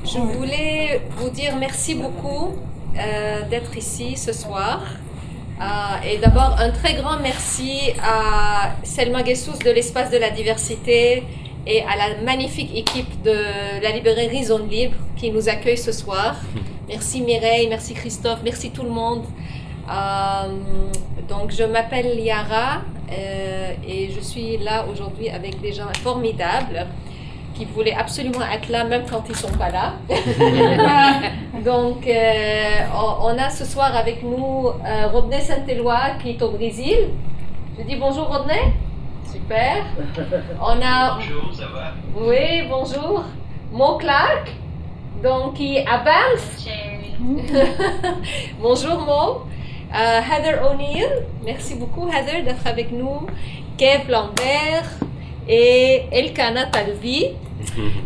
Je voulais vous dire merci beaucoup d'être ici ce soir. Et d'abord, un très grand merci à Selma Guessous de l'Espace de la Diversité et à la magnifique équipe de la librairie Zone Libre qui nous accueille ce soir. Merci Mireille, merci Christophe, merci tout le monde. Donc je m'appelle Yara et je suis là aujourd'hui avec des gens formidables qui voulaient absolument être là même quand ils ne sont pas là. Donc on a ce soir avec nous Rodney Saint-Éloi qui est au Brésil. Je dis bonjour Rodney. Super. On a... Bonjour, ça va? Oui, bonjour. Mo Clark, donc qui est à Banff. Bonjour Mo. Heather O'Neill, merci beaucoup Heather d'être avec nous. Kev Lambert et Elkana Talvi.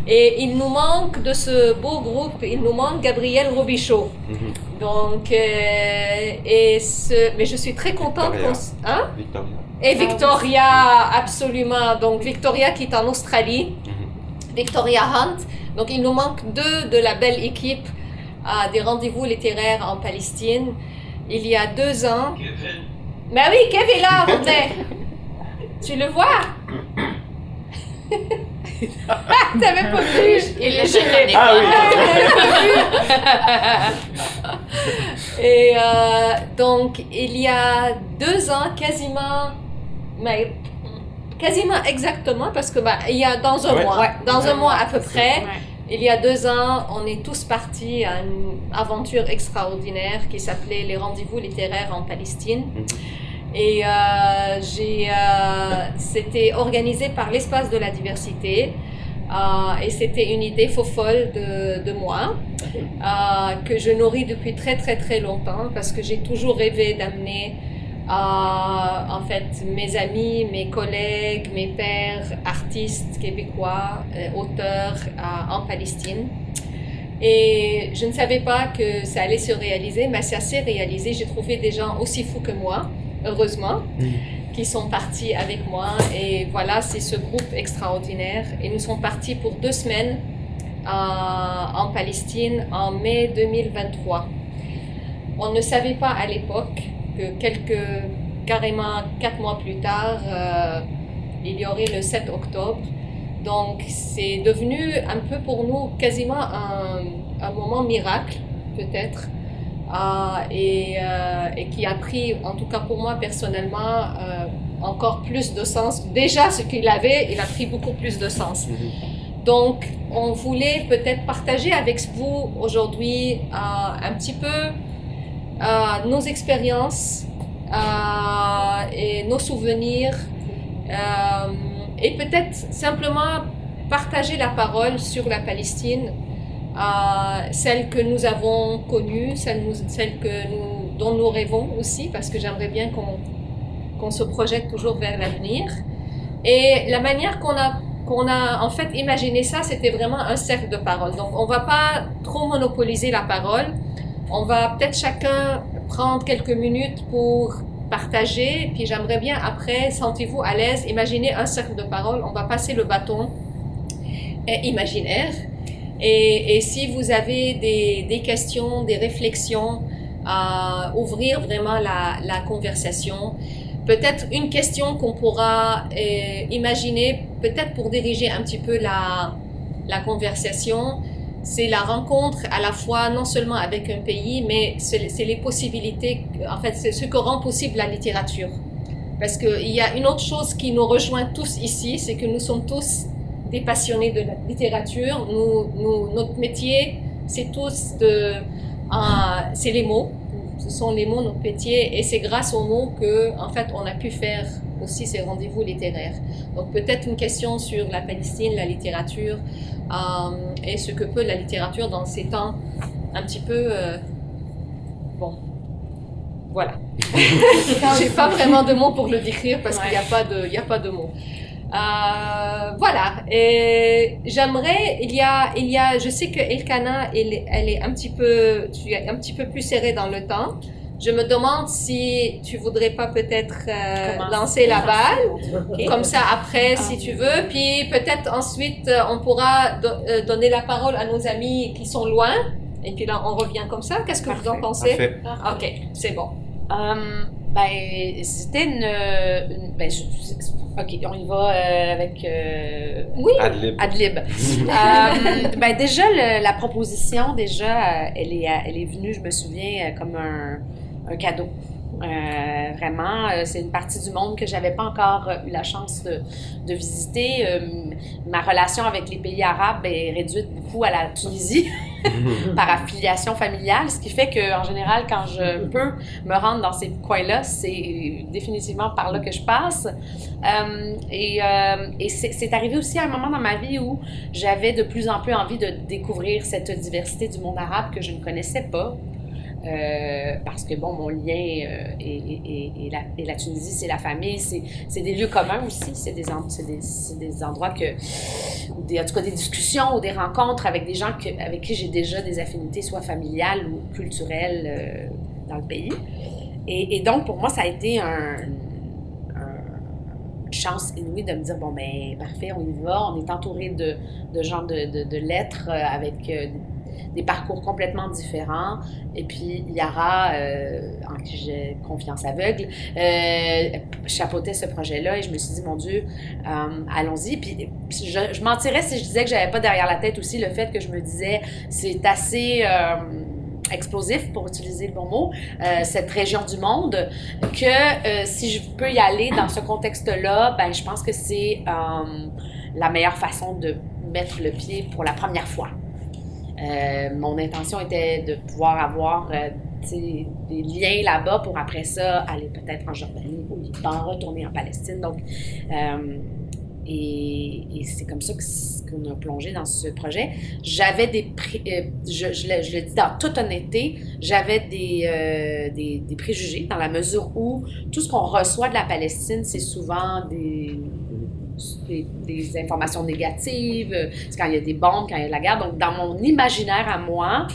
Et il nous manque de ce beau groupe, il nous manque Gabriel Robichaud. Donc, mais je suis très contente Victoria. Hein? Victoria. Et Victoria, absolument. Donc, Victoria qui est en Australie, Victoria Hunt. Donc, il nous manque deux de la belle équipe des rendez-vous littéraires en Palestine. Il y a 2 ans. Kevin? Ben oui, Kev est là, Rodney. Tu le vois? T'avais pas vu? Il est gêné. Ah oui. Et donc, il y a 2 ans, quasiment exactement, parce que il y a dans un mois, dans un mois à peu près, il y a 2 ans, on est tous partis à une aventure extraordinaire qui s'appelait les rendez-vous littéraires en Palestine. Et c'était organisé par l'Espace de la Diversité. Et c'était une idée folle de moi que je nourris depuis très très très longtemps parce que j'ai toujours rêvé d'amener en fait mes amis, mes collègues, mes pairs, artistes québécois, auteurs en Palestine. Et je ne savais pas que ça allait se réaliser, mais ça s'est réalisé. J'ai trouvé des gens aussi fous que moi, heureusement, qui sont partis avec moi. Et voilà, c'est ce groupe extraordinaire. Et nous sommes partis pour 2 semaines en Palestine en mai 2023. On ne savait pas à l'époque que carrément 4 mois plus tard, il y aurait le 7 octobre. Donc, c'est devenu un peu pour nous quasiment un moment miracle, peut-être. Et qui a pris, en tout cas pour moi personnellement, encore plus de sens. Déjà, ce qu'il avait, il a pris beaucoup plus de sens. Donc, on voulait peut-être partager avec vous aujourd'hui un petit peu nos expériences et nos souvenirs et peut-être simplement partager la parole sur la Palestine. Celle que nous avons connue, dont nous rêvons aussi, parce que j'aimerais bien qu'on se projette toujours vers l'avenir. Et la manière qu'on a en fait imaginé ça, c'était vraiment un cercle de parole. Donc on va pas trop monopoliser la parole, on va peut-être chacun prendre quelques minutes pour partager, puis j'aimerais bien après, sentez-vous à l'aise, imaginez un cercle de parole, on va passer le bâton imaginaire. Et si vous avez des questions, des réflexions, ouvrir vraiment la conversation. Peut-être une question qu'on pourra imaginer, peut-être pour diriger un petit peu la conversation, c'est la rencontre à la fois non seulement avec un pays, mais c'est les possibilités, en fait, c'est ce que rend possible la littérature. Parce qu'il y a une autre chose qui nous rejoint tous ici, c'est que nous sommes tous des passionnés de la littérature. Notre métier, c'est c'est les mots. Ce sont les mots, notre métier, et c'est grâce aux mots que, en fait, on a pu faire aussi ces rendez-vous littéraires. Donc peut-être une question sur la Palestine, la littérature, et ce que peut la littérature dans ces temps un petit peu... bon, voilà. J'ai pas vraiment de mots pour le décrire parce qu'il n'y a pas de mots. Voilà. Et j'aimerais, je sais que Elkana, elle est un petit peu plus serrée dans le temps. Je me demande si tu voudrais pas peut-être lancer la balle, Okay. comme ça après, si tu veux. Puis peut-être ensuite, on pourra donner la parole à nos amis qui sont loin. Et puis là, on revient comme ça. Qu'est-ce que vous en pensez? Parfait. OK, c'est bon. C'était OK, on y va avec... Oui. Adlib. Déjà, la proposition, elle est venue, je me souviens, comme un cadeau. Vraiment, c'est une partie du monde que j'avais pas encore eu la chance de visiter. Ma relation avec les pays arabes est réduite beaucoup à la Tunisie par affiliation familiale, ce qui fait qu'en général, quand je peux me rendre dans ces coins-là, c'est définitivement par là que je passe. Et c'est arrivé aussi à un moment dans ma vie où j'avais de plus en plus envie de découvrir cette diversité du monde arabe que je ne connaissais pas. Parce que, bon, mon lien et la Tunisie, c'est la famille, c'est des lieux communs aussi, c'est des endroits en tout cas des discussions ou des rencontres avec des gens avec qui j'ai déjà des affinités, soit familiales ou culturelles dans le pays. Et donc, pour moi, ça a été une chance inouïe de me dire, bon, ben parfait, on y va, on est entouré de gens de lettres avec... des parcours complètement différents. Et puis, Yara, en qui j'ai confiance aveugle, chapeautait ce projet-là et je me suis dit, mon Dieu, allons-y. Puis, je mentirais si je disais que j'avais pas derrière la tête aussi le fait que je me disais, c'est assez... explosif, pour utiliser le bon mot, cette région du monde, que si je peux y aller dans ce contexte-là, ben, je pense que c'est la meilleure façon de mettre le pied pour la première fois. Mon intention était de pouvoir avoir des liens là-bas pour après ça aller peut-être en Jordanie, au Liban, retourner en Palestine. Donc, et c'est comme ça qu'on a plongé dans ce projet. J'avais je le dis dans toute honnêteté, j'avais des préjugés dans la mesure où tout ce qu'on reçoit de la Palestine, c'est souvent des informations négatives, c'est quand il y a des bombes, quand il y a de la guerre. Donc, dans mon imaginaire à moi,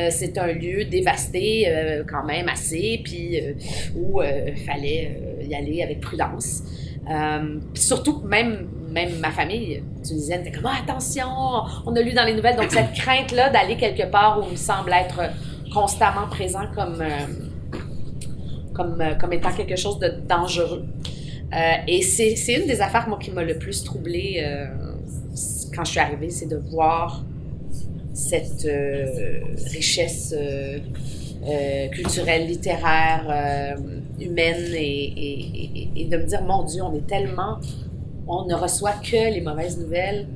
c'est un lieu dévasté quand même assez, puis où il fallait y aller avec prudence. Surtout, même ma famille tunisienne était comme « Ah, attention, on a lu dans les nouvelles ». Donc, cette crainte-là d'aller quelque part où il me semble être constamment présent comme étant quelque chose de dangereux. Et c'est une des affaires, moi, qui m'a le plus troublée quand je suis arrivée, c'est de voir cette richesse culturelle, littéraire, humaine et de me dire, mon Dieu, on ne reçoit que les mauvaises nouvelles,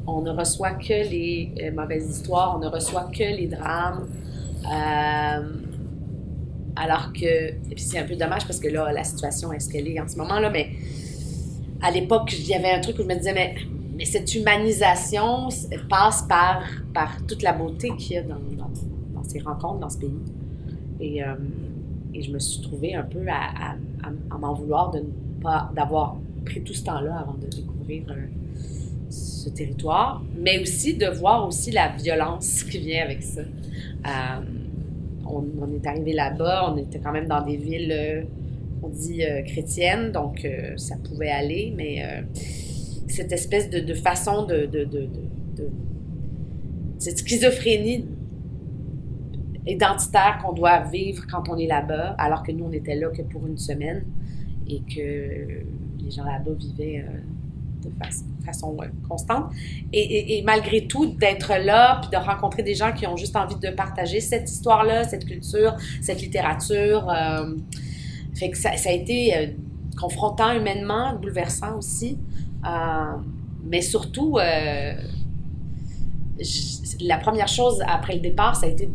on ne reçoit que les mauvaises histoires, on ne reçoit que les drames. Alors que, et puis c'est un peu dommage parce que là, la situation est ce qu'elle est en ce moment-là, mais à l'époque, il y avait un truc où je me disais, mais cette humanisation passe par toute la beauté qu'il y a dans ces rencontres, dans ce pays. Et je me suis trouvée un peu à m'en vouloir d'avoir pris tout ce temps-là avant de découvrir ce territoire, mais aussi de voir aussi la violence qui vient avec ça. On est arrivé là-bas, on était quand même dans des villes, on dit chrétiennes, donc ça pouvait aller, mais cette espèce de façon cette schizophrénie identitaire qu'on doit vivre quand on est là-bas, alors que nous, on était là que pour une semaine et que les gens là-bas vivaient de façon constante. Et malgré tout, d'être là puis de rencontrer des gens qui ont juste envie de partager cette histoire-là, cette culture, cette littérature. Fait que ça a été confrontant humainement, bouleversant aussi. Mais surtout, la première chose après le départ, ça a été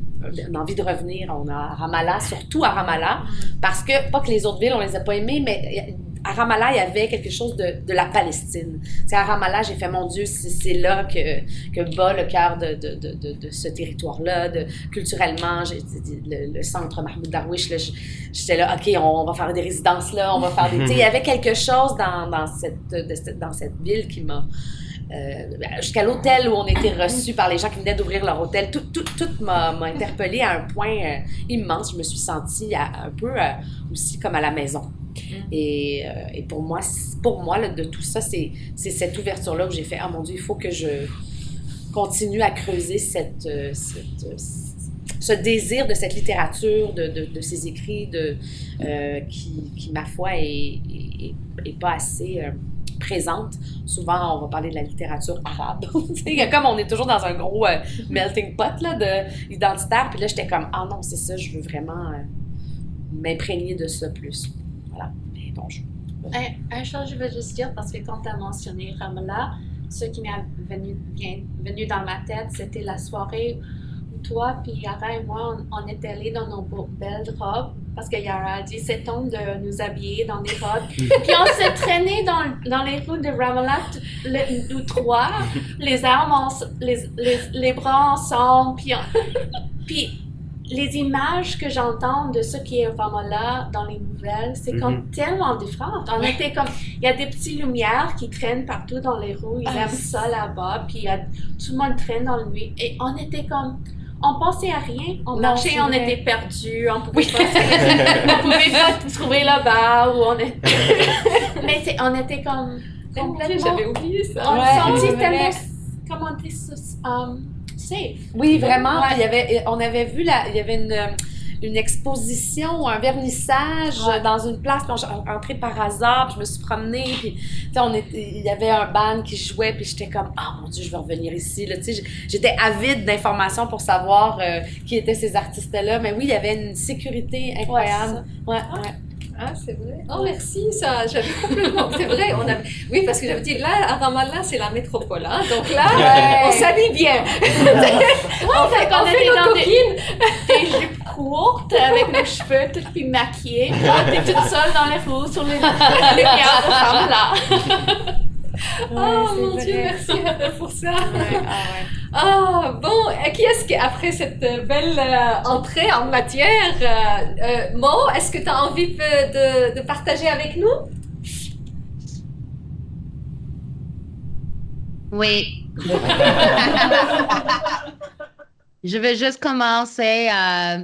une envie de revenir. On a à Ramallah, surtout à Ramallah, parce que, pas que les autres villes, on les a pas aimées, mais à Ramallah, il y avait quelque chose de la Palestine. T'sais, à Ramallah, j'ai fait, mon Dieu, c'est là que bat le cœur de ce territoire-là. Culturellement, le centre Mahmoud Darwish, là, j'étais là, OK, on va faire des résidences là, on va faire des... Il y avait quelque chose dans cette ville qui m'a jusqu'à l'hôtel où on était reçus par les gens qui venaient d'ouvrir leur hôtel. Tout m'a interpellée à un point immense. Je me suis sentie un peu aussi comme à la maison. Et pour moi, là, de tout ça, c'est cette ouverture-là où j'ai fait, ah mon Dieu, il faut que je continue à creuser ce désir de cette littérature, de ces écrits qui, ma foi, est pas assez présente. Souvent, on va parler de la littérature arabe. Comme on est toujours dans un gros melting pot là, identitaire. Puis là, j'étais comme, ah non, c'est ça, je veux vraiment m'imprégner de ça plus. Voilà. Mais bon, une chose, je veux juste dire, parce que quand tu as mentionné Ramallah, ce qui m'est venu dans ma tête, c'était la soirée où toi, puis Yara et moi, on est allés dans nos belles robes, parce que Yara a dit, c'est temps de nous habiller dans des robes. Puis on s'est traînés dans les rues de Ramallah, nous trois, les armes, les bras ensemble, puis les images que j'entends de ce qui est Ramallah dans les nouvelles, c'est comme tellement différent. On était comme, il y a des petites lumières qui traînent partout dans les rues, ils aiment ça là-bas, puis tout le monde traîne dans la nuit. Et on était comme, on pensait à rien, on marchait, on était perdus, on pouvait pas trouver là-bas, mais on était comme complètement... J'avais oublié ça. On se sentit tellement, comment on dit ça, safe. Oui, vraiment. Ouais. On avait vu, il y avait une exposition, un vernissage dans une place. Puis on entrait par hasard, puis je me suis promenée. Puis, il y avait un band qui jouait, puis j'étais comme, oh mon Dieu, je vais revenir ici. Là, j'étais avide d'informations pour savoir qui étaient ces artistes-là. Mais oui, il y avait une sécurité incroyable. Ouais. Ah, c'est vrai. Oh, merci, ça, j'avais complètement. C'est vrai, oui, parce que j'avais dit, là, à Ramallah, c'est la métropole, hein, donc là, on s'habille bien. On était dans des jupes courtes, avec nos cheveux tout puis maquillés. On était toute seule dans les rues, sur les lumières de Ramallah. Oh mon Dieu, merci pour ça. Ah, bon, qui est-ce qui, après cette belle entrée en matière, Mo, est-ce que tu as envie de partager avec nous? Oui. Je vais juste commencer à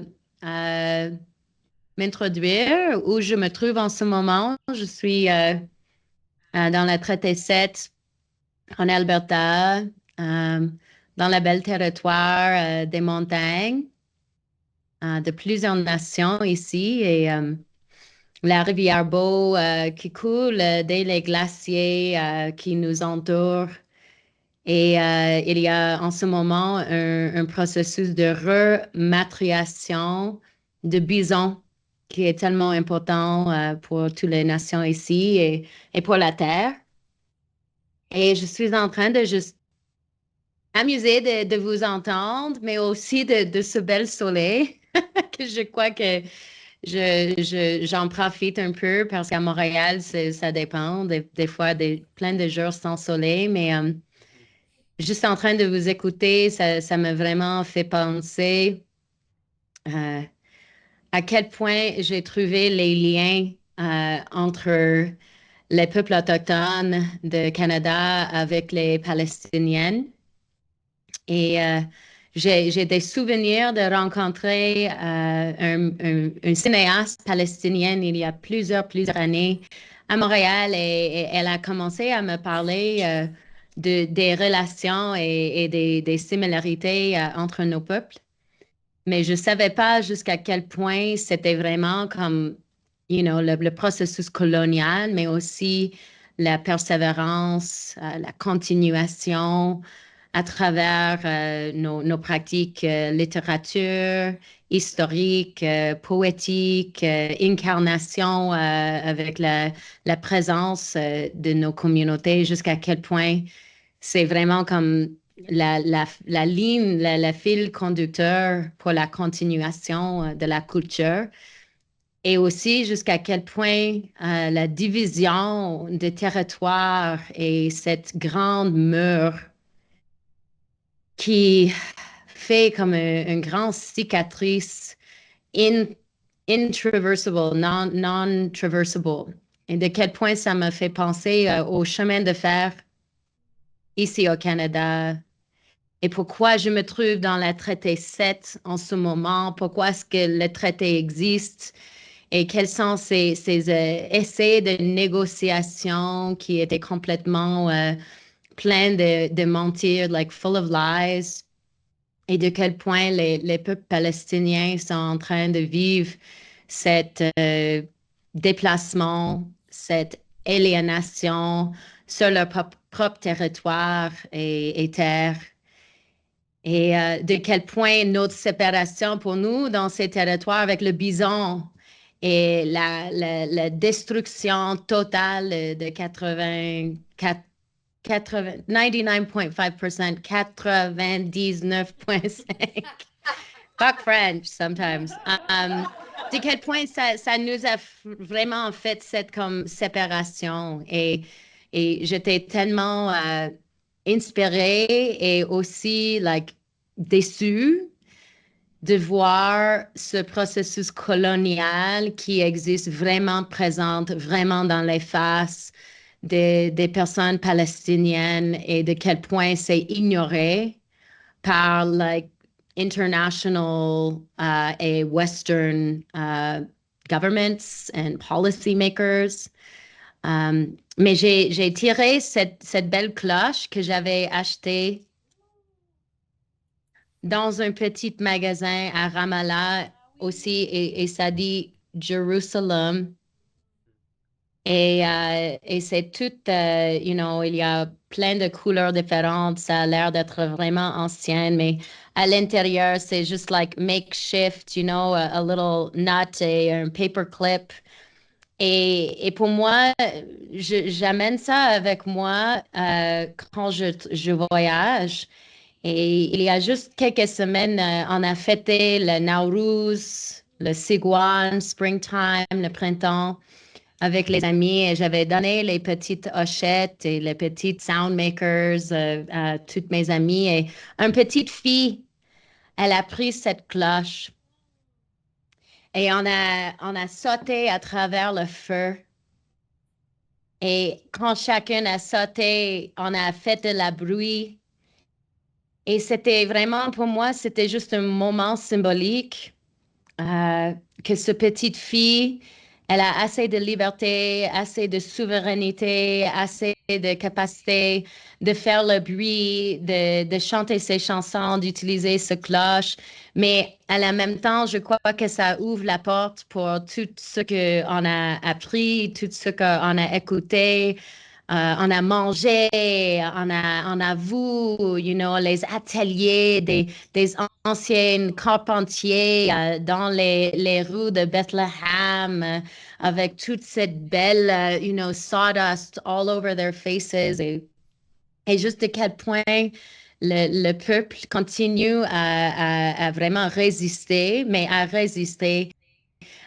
m'introduire où je me trouve en ce moment. Je suis dans la traité 7 en Alberta, dans la belle territoire des montagnes, de plusieurs nations ici, et la rivière Bow qui coule dès les glaciers qui nous entourent. Et il y a en ce moment un processus de rematriation de bisons qui est tellement important pour toutes les nations ici et pour la Terre. Et je suis en train de juste amuser de vous entendre, mais aussi de ce bel soleil que je crois que j'en profite un peu parce qu'à Montréal, ça dépend. Des fois, plein de jours sans soleil, mais juste en train de vous écouter, ça m'a vraiment fait penser à quel point j'ai trouvé les liens entre les peuples autochtones du Canada avec les Palestiniennes. Et j'ai des souvenirs de rencontrer un cinéaste palestinien il y a plusieurs années à Montréal et elle a commencé à me parler des relations et des similarités entre nos peuples. Mais je ne savais pas jusqu'à quel point c'était vraiment comme, le processus colonial, mais aussi la persévérance, la continuation à travers nos pratiques littérature, historique, poétique, incarnation avec la présence de nos communautés, jusqu'à quel point c'est vraiment comme la ligne, la fil conducteur pour la continuation de la culture. Et aussi jusqu'à quel point la division des territoires et cette grande mur qui fait comme une grande cicatrice intraversable, non-traversable. Et de quel point ça m'a fait penser au chemin de fer ici au Canada et pourquoi je me trouve dans la traité 7 en ce moment, pourquoi est-ce que le traité existe et quels sont ces essais de négociation qui étaient complètement pleins de mentir, like full of lies, et de quel point les peuples palestiniens sont en train de vivre cet déplacement, cette aliénation sur leur propre territoire et terre. Et de quel point notre séparation pour nous dans ces territoires avec le bison et la destruction totale de 84, 99.5%, 99.5. Fuck French sometimes. De quel point ça nous a vraiment fait cette comme séparation et j'étais tellement inspirée et aussi like déçue de voir ce processus colonial qui existe vraiment présente, vraiment dans les faces des personnes palestiniennes et de quel point c'est ignoré par like international et Western governments and policymakers. Mais j'ai tiré cette belle cloche que j'avais achetée dans un petit magasin à Ramallah aussi, et ça dit Jérusalem. Et c'est tout, il y a plein de couleurs différentes. Ça a l'air d'être vraiment ancien, mais à l'intérieur, c'est juste like makeshift, a little nut et un paperclip. Et pour moi, j'amène ça avec moi quand je voyage. Et il y a juste quelques semaines, on a fêté le Nowruz, le Sigouane, Springtime, le printemps, avec les amis. Et j'avais donné les petites hochettes et les petites soundmakers à toutes mes amies. Et une petite fille, elle a pris cette cloche. Et on a sauté à travers le feu. Et quand chacun a sauté, on a fait de la bruit. Et c'était vraiment, pour moi, c'était juste un moment symbolique que cette petite fille, elle a assez de liberté, assez de souveraineté, assez de capacité de faire le bruit, de chanter ses chansons, d'utiliser ce cloche. Mais à la même temps, je crois que ça ouvre la porte pour tout ce qu'on a appris, tout ce qu'on a écouté, on a mangé, on a vu, les ateliers des anciens carpentiers dans les rues de Bethlehem avec toute cette belle, sawdust all over their faces et juste de quel point le peuple continue à vraiment résister, mais à résister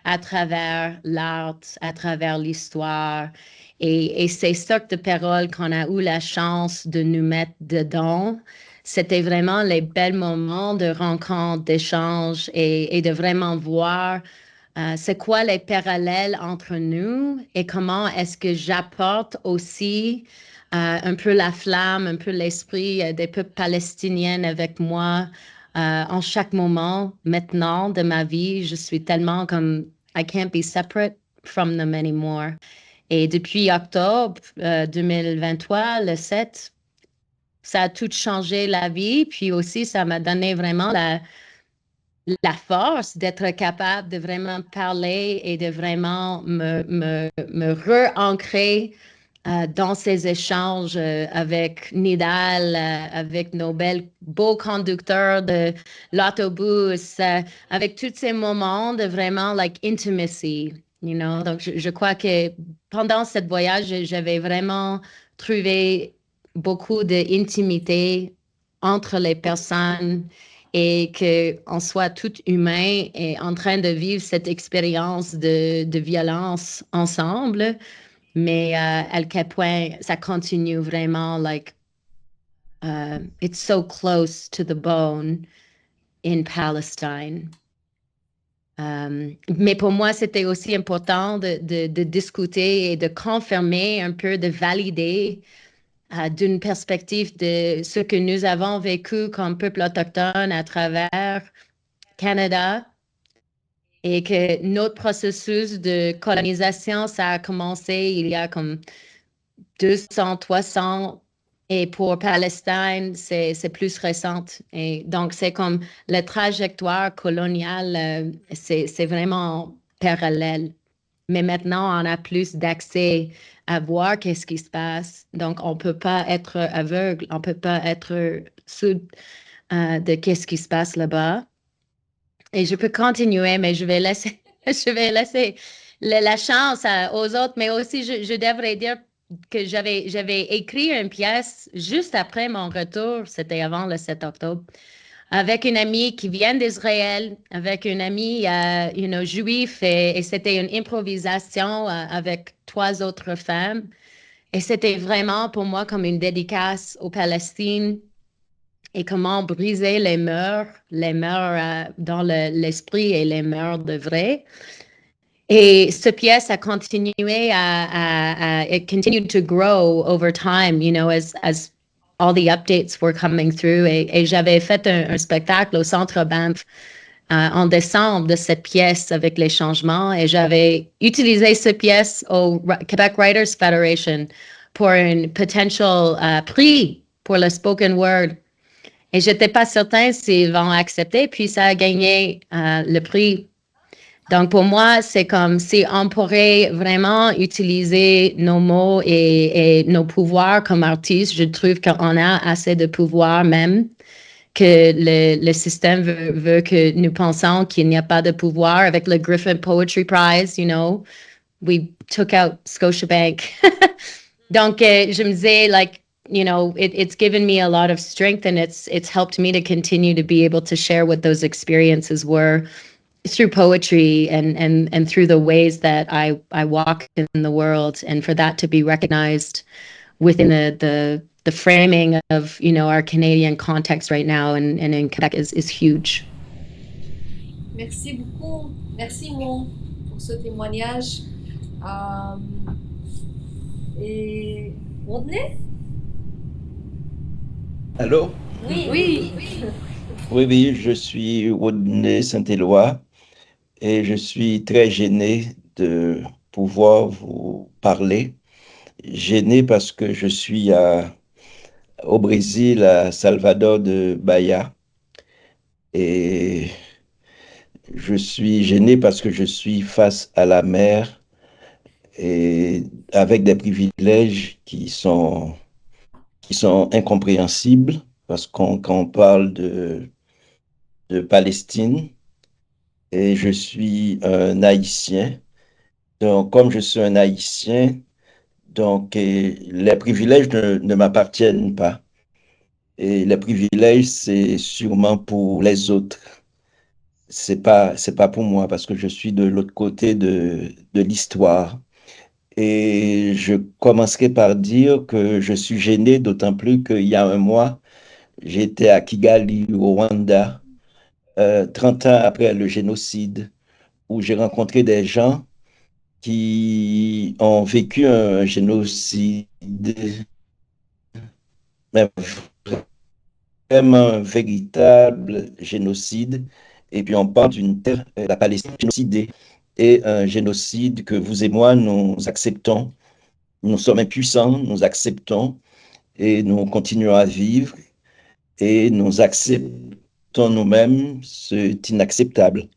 à travers l'art, à travers l'histoire. Et ces sortes de paroles qu'on a eu la chance de nous mettre dedans, c'était vraiment les belles moments de rencontre, d'échange et de vraiment voir c'est quoi les parallèles entre nous et comment est-ce que j'apporte aussi un peu la flamme, un peu l'esprit des peuples palestiniens avec moi en chaque moment maintenant de ma vie. Je suis tellement comme I can't be separate from them anymore. Et depuis octobre 2023, le 7, ça a tout changé la vie. Puis aussi, ça m'a donné vraiment la force d'être capable de vraiment parler et de vraiment me re-ancrer dans ces échanges avec Nidal, avec nos beaux conducteurs de l'autobus, avec tous ces moments de vraiment like intimacy, Donc, je crois que pendant ce voyage, j'avais vraiment trouvé beaucoup d'intimité entre les personnes et qu'on soit tout humain et en train de vivre cette expérience de violence ensemble. Mais à quel point ça continue vraiment, like, it's so close to the bone in Palestine. Mais pour moi, c'était aussi important de discuter et de confirmer un peu, de valider d'une perspective de ce que nous avons vécu comme peuple autochtone à travers Canada et que notre processus de colonisation, ça a commencé il y a comme 200, 300 et pour Palestine, c'est plus récente. Et donc, c'est comme la trajectoire coloniale, c'est vraiment parallèle. Mais maintenant, on a plus d'accès à voir qu'est-ce qui se passe. Donc, on ne peut pas être aveugle, on ne peut pas être sourd de qu'est-ce qui se passe là-bas. Et je peux continuer, mais je vais laisser, je vais laisser la chance aux autres. Mais aussi, je devrais dire que j'avais écrit une pièce juste après mon retour, c'était avant le 7 octobre, avec une amie qui vient d'Israël, avec une amie juif, et c'était une improvisation avec 3 autres femmes. Et c'était vraiment pour moi comme une dédicace aux Palestines et comment briser les mœurs dans l'esprit et les mœurs de vrai. Et cette pièce a continué it continued to grow over time, as all the updates were coming through. Et j'avais fait un spectacle au Centre Banff en décembre de cette pièce avec les changements et j'avais utilisé cette pièce au Quebec Writers Federation pour un potential prix pour le spoken word. Et je n'étais pas certain s'ils vont accepter, puis ça a gagné le prix. Donc, pour moi, c'est comme si on pourrait vraiment utiliser nos mots et nos pouvoirs comme artistes. Je trouve qu'on a assez de pouvoir même que le système veut que nous pensons qu'il n'y a pas de pouvoir. Avec le Griffin Poetry Prize, we took out Scotiabank. Donc, je me disais, it's given me a lot of strength and it's helped me to continue to be able to share what those experiences were through poetry and through the ways that I walk in the world, and for that to be recognized within the framing of our Canadian context right now and in Quebec is huge. Merci beaucoup. Merci Mo pour ce témoignage. Et Rodney? Allô? Oui. Oui, je suis Rodney Saint-Éloi et je suis très gêné de pouvoir vous parler. Gêné parce que je suis au Brésil, à Salvador de Bahia. Et je suis gêné parce que je suis face à la mer et avec des privilèges qui sont incompréhensibles parce quand on parle de Palestine et je suis un Haïtien. Donc, comme je suis un Haïtien, donc les privilèges ne m'appartiennent pas. Et les privilèges, c'est sûrement pour les autres. C'est pas pour moi parce que je suis de l'autre côté de l'histoire. Et je commencerai par dire que je suis gêné, d'autant plus qu'il y a un mois, j'étais à Kigali, au Rwanda, 30 ans après le génocide, où j'ai rencontré des gens qui ont vécu un génocide, mais vraiment un véritable génocide. Et puis on parle d'une terre, la Palestine génocidée, et un génocide que vous et moi, nous acceptons. Nous sommes impuissants, nous acceptons, et nous continuons à vivre, et nous acceptons nous-mêmes, c'est inacceptable.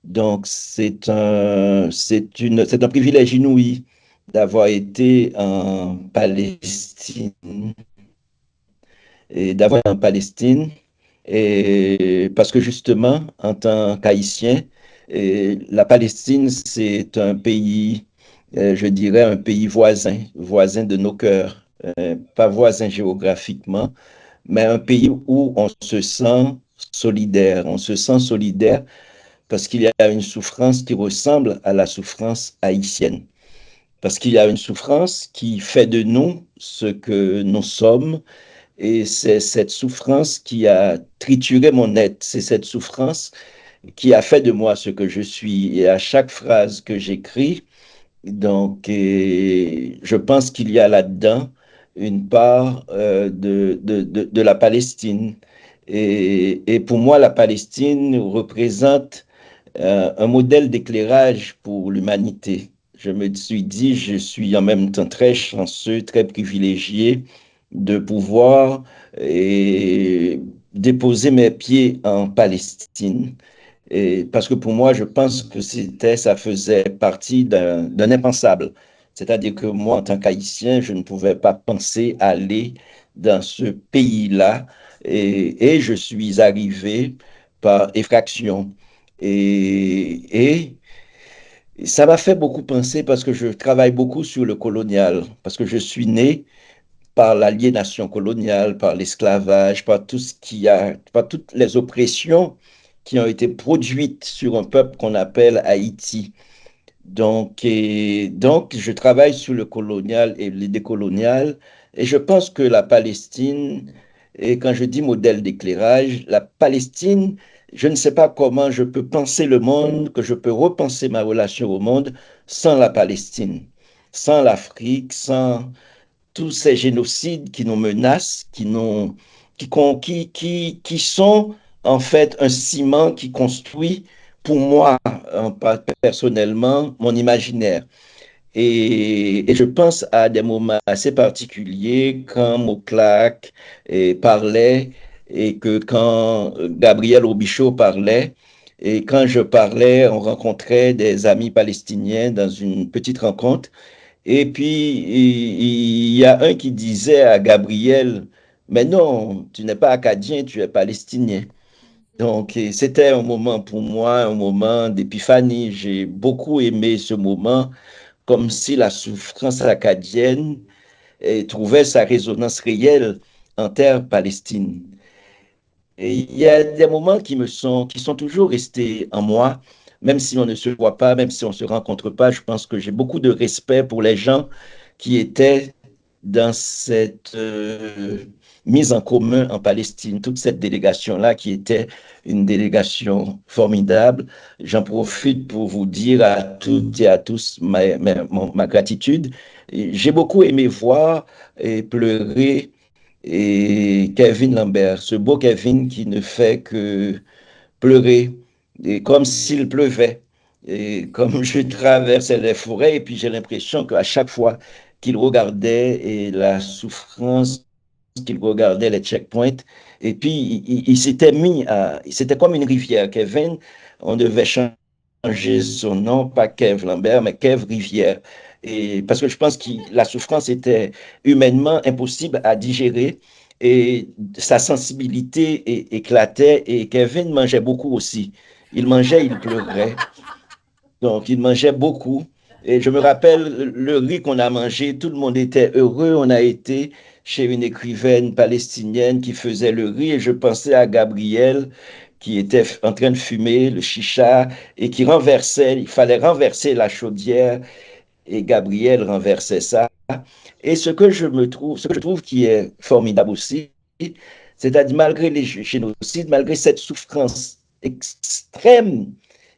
Donc, c'est un privilège inouï d'avoir été en Palestine et parce que justement, en tant qu'Haïtien, la Palestine, c'est un pays, je dirais, un pays voisin de nos cœurs, pas voisin géographiquement, mais un pays où on se sent solidaire parce qu'il y a une souffrance qui ressemble à la souffrance haïtienne. Parce qu'il y a une souffrance qui fait de nous ce que nous sommes, et c'est cette souffrance qui a trituré mon être, c'est cette souffrance qui a fait de moi ce que je suis. Et à chaque phrase que j'écris, donc, je pense qu'il y a là-dedans une part de la Palestine. Et pour moi, la Palestine représente un modèle d'éclairage pour l'humanité. Je me suis dit, je suis en même temps très chanceux, très privilégié de pouvoir déposer mes pieds en Palestine. Et parce que pour moi, je pense que ça faisait partie d'un impensable. C'est-à-dire que moi, en tant qu'Haïtien, je ne pouvais pas penser aller dans ce pays-là et je suis arrivé par effraction. Et ça m'a fait beaucoup penser parce que je travaille beaucoup sur le colonial, parce que je suis né par l'aliénation coloniale, par l'esclavage, par tout ce par toutes les oppressions qui ont été produites sur un peuple qu'on appelle Haïti. Donc, je travaille sur le colonial et le décolonial, et je pense que la Palestine, et quand je dis modèle d'éclairage, la Palestine, je ne sais pas comment je peux penser le monde, que je peux repenser ma relation au monde sans la Palestine, sans l'Afrique, sans tous ces génocides qui nous menacent, qui sont en fait un ciment qui construit pour moi, personnellement, mon imaginaire. Et je pense à des moments assez particuliers quand Mauclac parlait et que quand Gabriel Robichaud parlait, et quand je parlais, on rencontrait des amis palestiniens dans une petite rencontre. Et puis, il y a un qui disait à Gabriel, mais non, tu n'es pas acadien, tu es palestinien. Donc, c'était un moment pour moi, un moment d'épiphanie. J'ai beaucoup aimé ce moment, comme si la souffrance acadienne trouvait sa résonance réelle en terre palestine. Et il y a des moments qui sont toujours restés en moi, même si on ne se voit pas, même si on ne se rencontre pas. Je pense que j'ai beaucoup de respect pour les gens qui étaient dans cette mise en commun en Palestine, toute cette délégation-là qui était une délégation formidable. J'en profite pour vous dire à toutes et à tous ma gratitude. J'ai beaucoup aimé voir et pleurer et Kevin Lambert, ce beau Kevin qui ne fait que pleurer, et comme s'il pleuvait. Et comme je traversais les forêts, et puis j'ai l'impression qu'à chaque fois qu'il regardait et la souffrance qu'il regardait les checkpoints, et puis il s'était mis à, c'était comme une rivière. Kevin, on devait changer son nom, pas Kev Lambert, mais Kev Rivière. Et parce que je pense que la souffrance était humainement impossible à digérer et sa sensibilité éclatait et Kevin mangeait beaucoup aussi. Il mangeait, il pleurait. Donc, il mangeait beaucoup. Et je me rappelle le riz qu'on a mangé, tout le monde était heureux. On a été chez une écrivaine palestinienne qui faisait le riz et je pensais à Gabriel qui était en train de fumer le chicha et qui renversait, il fallait renverser la chaudière et Gabriel renversait ça. Et ce que je trouve qui est formidable aussi, c'est-à-dire malgré les génocides, malgré cette souffrance extrême,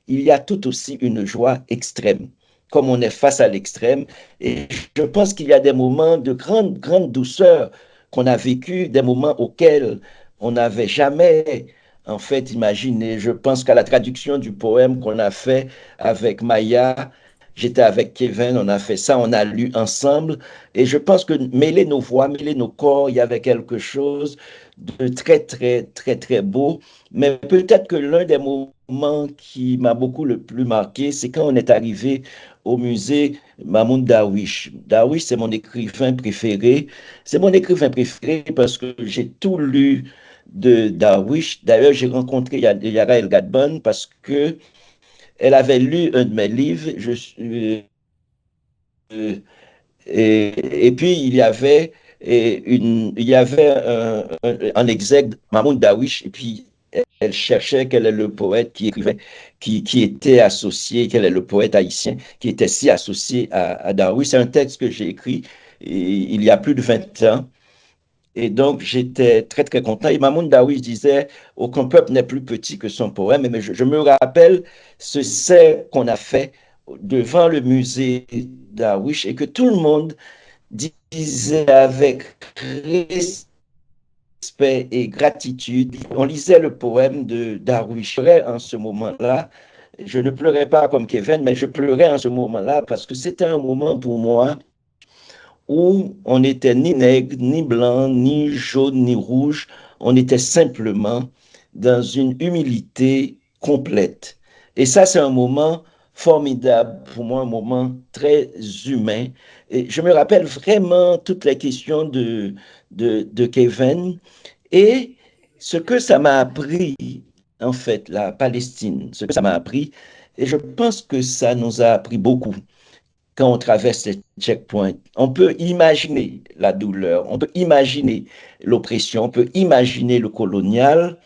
il y a tout aussi une joie extrême, comme on est face à l'extrême. Et je pense qu'il y a des moments de grande, grande douceur qu'on a vécu, des moments auxquels on n'avait jamais en fait imaginé. Je pense qu'à la traduction du poème qu'on a fait avec Maya, j'étais avec Kevin, on a fait ça, on a lu ensemble. Et je pense que mêler nos voix, mêler nos corps, il y avait quelque chose de très, très, très, très beau. Mais peut-être que l'un des moments qui m'a beaucoup le plus marqué, c'est quand on est arrivé au musée Mahmoud Darwish. Darwish, c'est mon écrivain préféré. C'est mon écrivain préféré parce que j'ai tout lu de Darwish. D'ailleurs, j'ai rencontré Yara El Gadban parce que elle avait lu un de mes livres. Euh, et puis, il y avait un exec, Mahmoud Darwish, et puis elle cherchait quel est le poète qui écrivait, qui était associé, quel est le poète haïtien qui était si associé à Darwish. C'est un texte que j'ai écrit il y a plus de 20 ans. Et donc, j'étais très, très content. Et Mahmoud Darwish disait, aucun peuple n'est plus petit que son poème. Mais je me rappelle ce cercle qu'on a fait devant le musée Darwish et que tout le monde disait avec respect et gratitude. On lisait le poème de Darwish. En ce moment-là, je ne pleurais pas comme Kevin, mais je pleurais en ce moment-là parce que c'était un moment pour moi où on n'était ni nègre, ni blanc, ni jaune, ni rouge. On était simplement dans une humilité complète. Et ça, c'est un moment formidable pour moi, un moment très humain. Et je me rappelle vraiment toutes les questions de Kevin et ce que ça m'a appris, en fait, la Palestine, ce que ça m'a appris. Et je pense que ça nous a appris beaucoup quand on traverse les checkpoints. On peut imaginer la douleur, on peut imaginer l'oppression, on peut imaginer le colonial.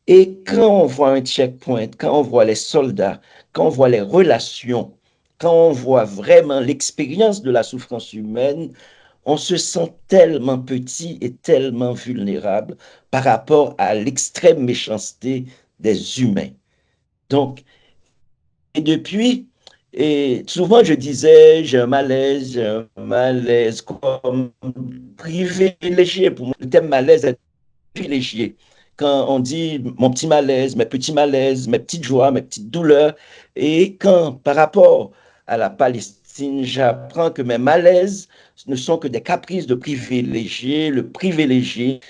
Et quand on voit un checkpoint, quand on voit les soldats, quand on voit les relations, quand on voit vraiment l'expérience de la souffrance humaine, on se sent tellement petit et tellement vulnérable par rapport à l'extrême méchanceté des humains. Donc, et depuis, et souvent je disais, j'ai un malaise comme privilégié. Pour moi, le thème malaise est privilégié. Quand on dit mon petit malaise, mes petits malaises, mes petites joies, mes petites douleurs, et quand par rapport à la Palestine, j'apprends que mes malaises ne sont que des caprices de privilégiés, le privilégié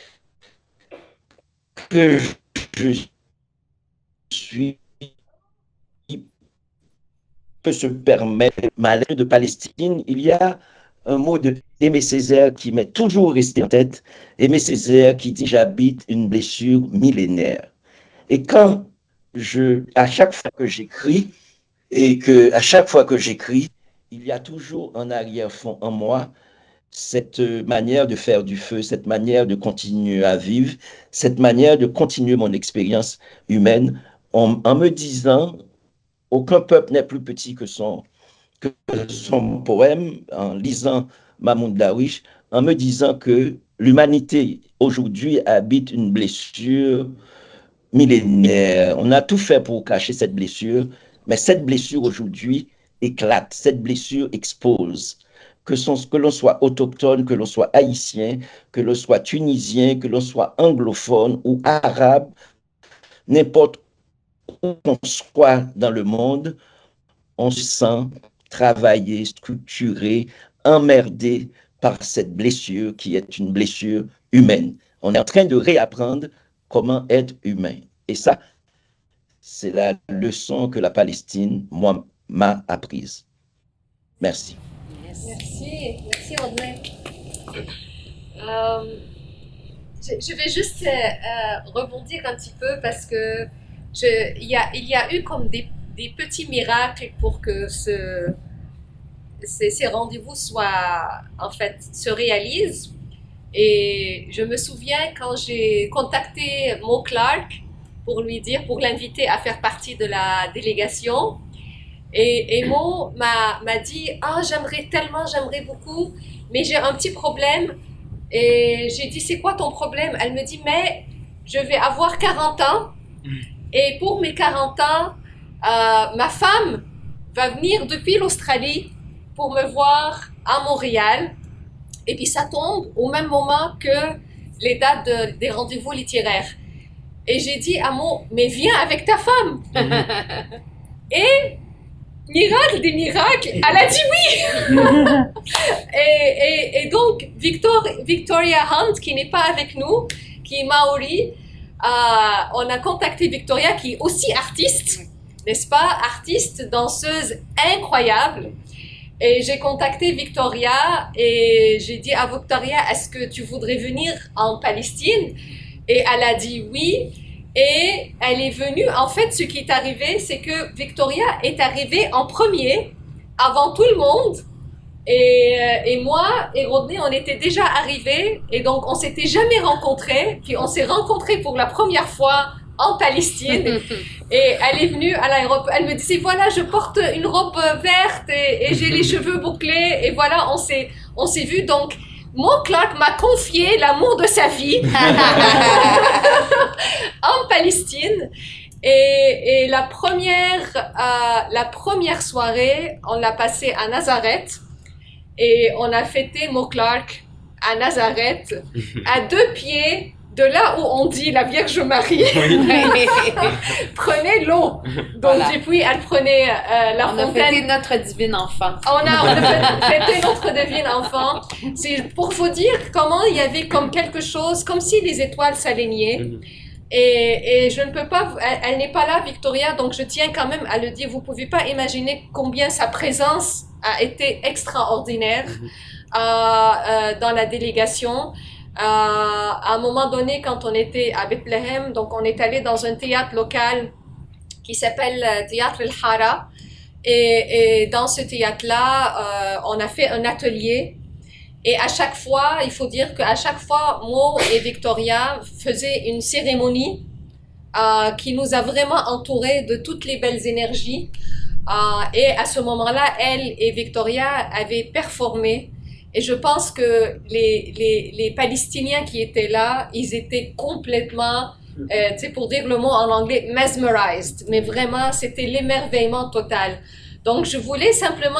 que je suis peut se permettre, malgré de Palestine, il y a un mot d'Aimé Césaire qui m'est toujours resté en tête. Aimé Césaire qui dit j'habite une blessure millénaire. Et à chaque fois que j'écris, à chaque fois que j'écris, il y a toujours en arrière-fond en moi cette manière de faire du feu, cette manière de continuer à vivre, cette manière de continuer mon expérience humaine en me disant aucun peuple n'est plus petit que son poème, en lisant Mahmoud Darwish, en me disant que l'humanité aujourd'hui habite une blessure millénaire. On a tout fait pour cacher cette blessure, mais cette blessure aujourd'hui éclate, cette blessure expose. Que l'on soit autochtone, que l'on soit haïtien, que l'on soit tunisien, que l'on soit anglophone ou arabe, n'importe où qu'on soit dans le monde, on se sent travaillé, structuré, emmerdé par cette blessure qui est une blessure humaine. On est en train de réapprendre comment être humain. Et ça, c'est la leçon que la Palestine, moi, m'a apprise. Merci. Merci André. Je vais juste rebondir un petit peu parce que il y a eu comme des petits miracles pour que ces rendez-vous se réalisent. Et je me souviens quand j'ai contacté Mo Clark pour l'inviter à faire partie de la délégation. Et Mo m'a dit, j'aimerais beaucoup, mais j'ai un petit problème. Et j'ai dit, c'est quoi ton problème? Elle me dit, mais je vais avoir 40 ans. Et pour mes 40 ans, ma femme va venir depuis l'Australie pour me voir à Montréal. Et puis ça tombe au même moment que les dates des rendez-vous littéraires. Et j'ai dit à Mo, mais viens avec ta femme. Et miracle des miracles, elle a dit oui. et donc Victoria Hunt, qui n'est pas avec nous, qui est maori, on a contacté Victoria, qui est aussi artiste, n'est-ce pas, artiste, danseuse incroyable. Et j'ai contacté Victoria et j'ai dit à Victoria, est-ce que tu voudrais venir en Palestine? Et elle a dit oui. Et elle est venue. En fait, ce qui est arrivé, c'est que Victoria est arrivée en premier, avant tout le monde. Et moi et Rodney, on était déjà arrivés. Et donc, on s'était jamais rencontrés. Puis, on s'est rencontrés pour la première fois en Palestine. Et elle est venue à l'aéroport. Elle me disait, voilà, je porte une robe verte et j'ai les cheveux bouclés. Et voilà, on s'est vus. Donc, Mo Clark m'a confié l'amour de sa vie en Palestine. Et la première soirée, on l'a passée à Nazareth. et on a fêté Mo Clark à Nazareth, à 2 pieds de là où on dit la Vierge Marie prenait l'eau. Donc Voilà. depuis, elle prenait la On a fontaine. fêté notre divine enfant. On a fêté notre divine enfant. C'est pour vous dire comment il y avait comme quelque chose, comme si les étoiles s'alignaient. Et je ne peux pas, elle n'est pas là, Victoria, donc je tiens quand même à le dire. Vous ne pouvez pas imaginer combien sa présence a été extraordinaire dans la délégation. À un moment donné, quand on était à Bethléem, donc on est allé dans un théâtre local qui s'appelle Théâtre El Hara. Et dans ce théâtre-là, on a fait un atelier. Et à chaque fois, il faut dire qu'à chaque fois, Mo et Victoria faisaient une cérémonie qui nous a vraiment entourés de toutes les belles énergies. Et à ce moment-là, elle et Victoria avaient performé. Et je pense que les Palestiniens qui étaient là, ils étaient complètement, tu sais, pour dire le mot en anglais, mesmerized. Mais vraiment, c'était l'émerveillement total. Donc, je voulais simplement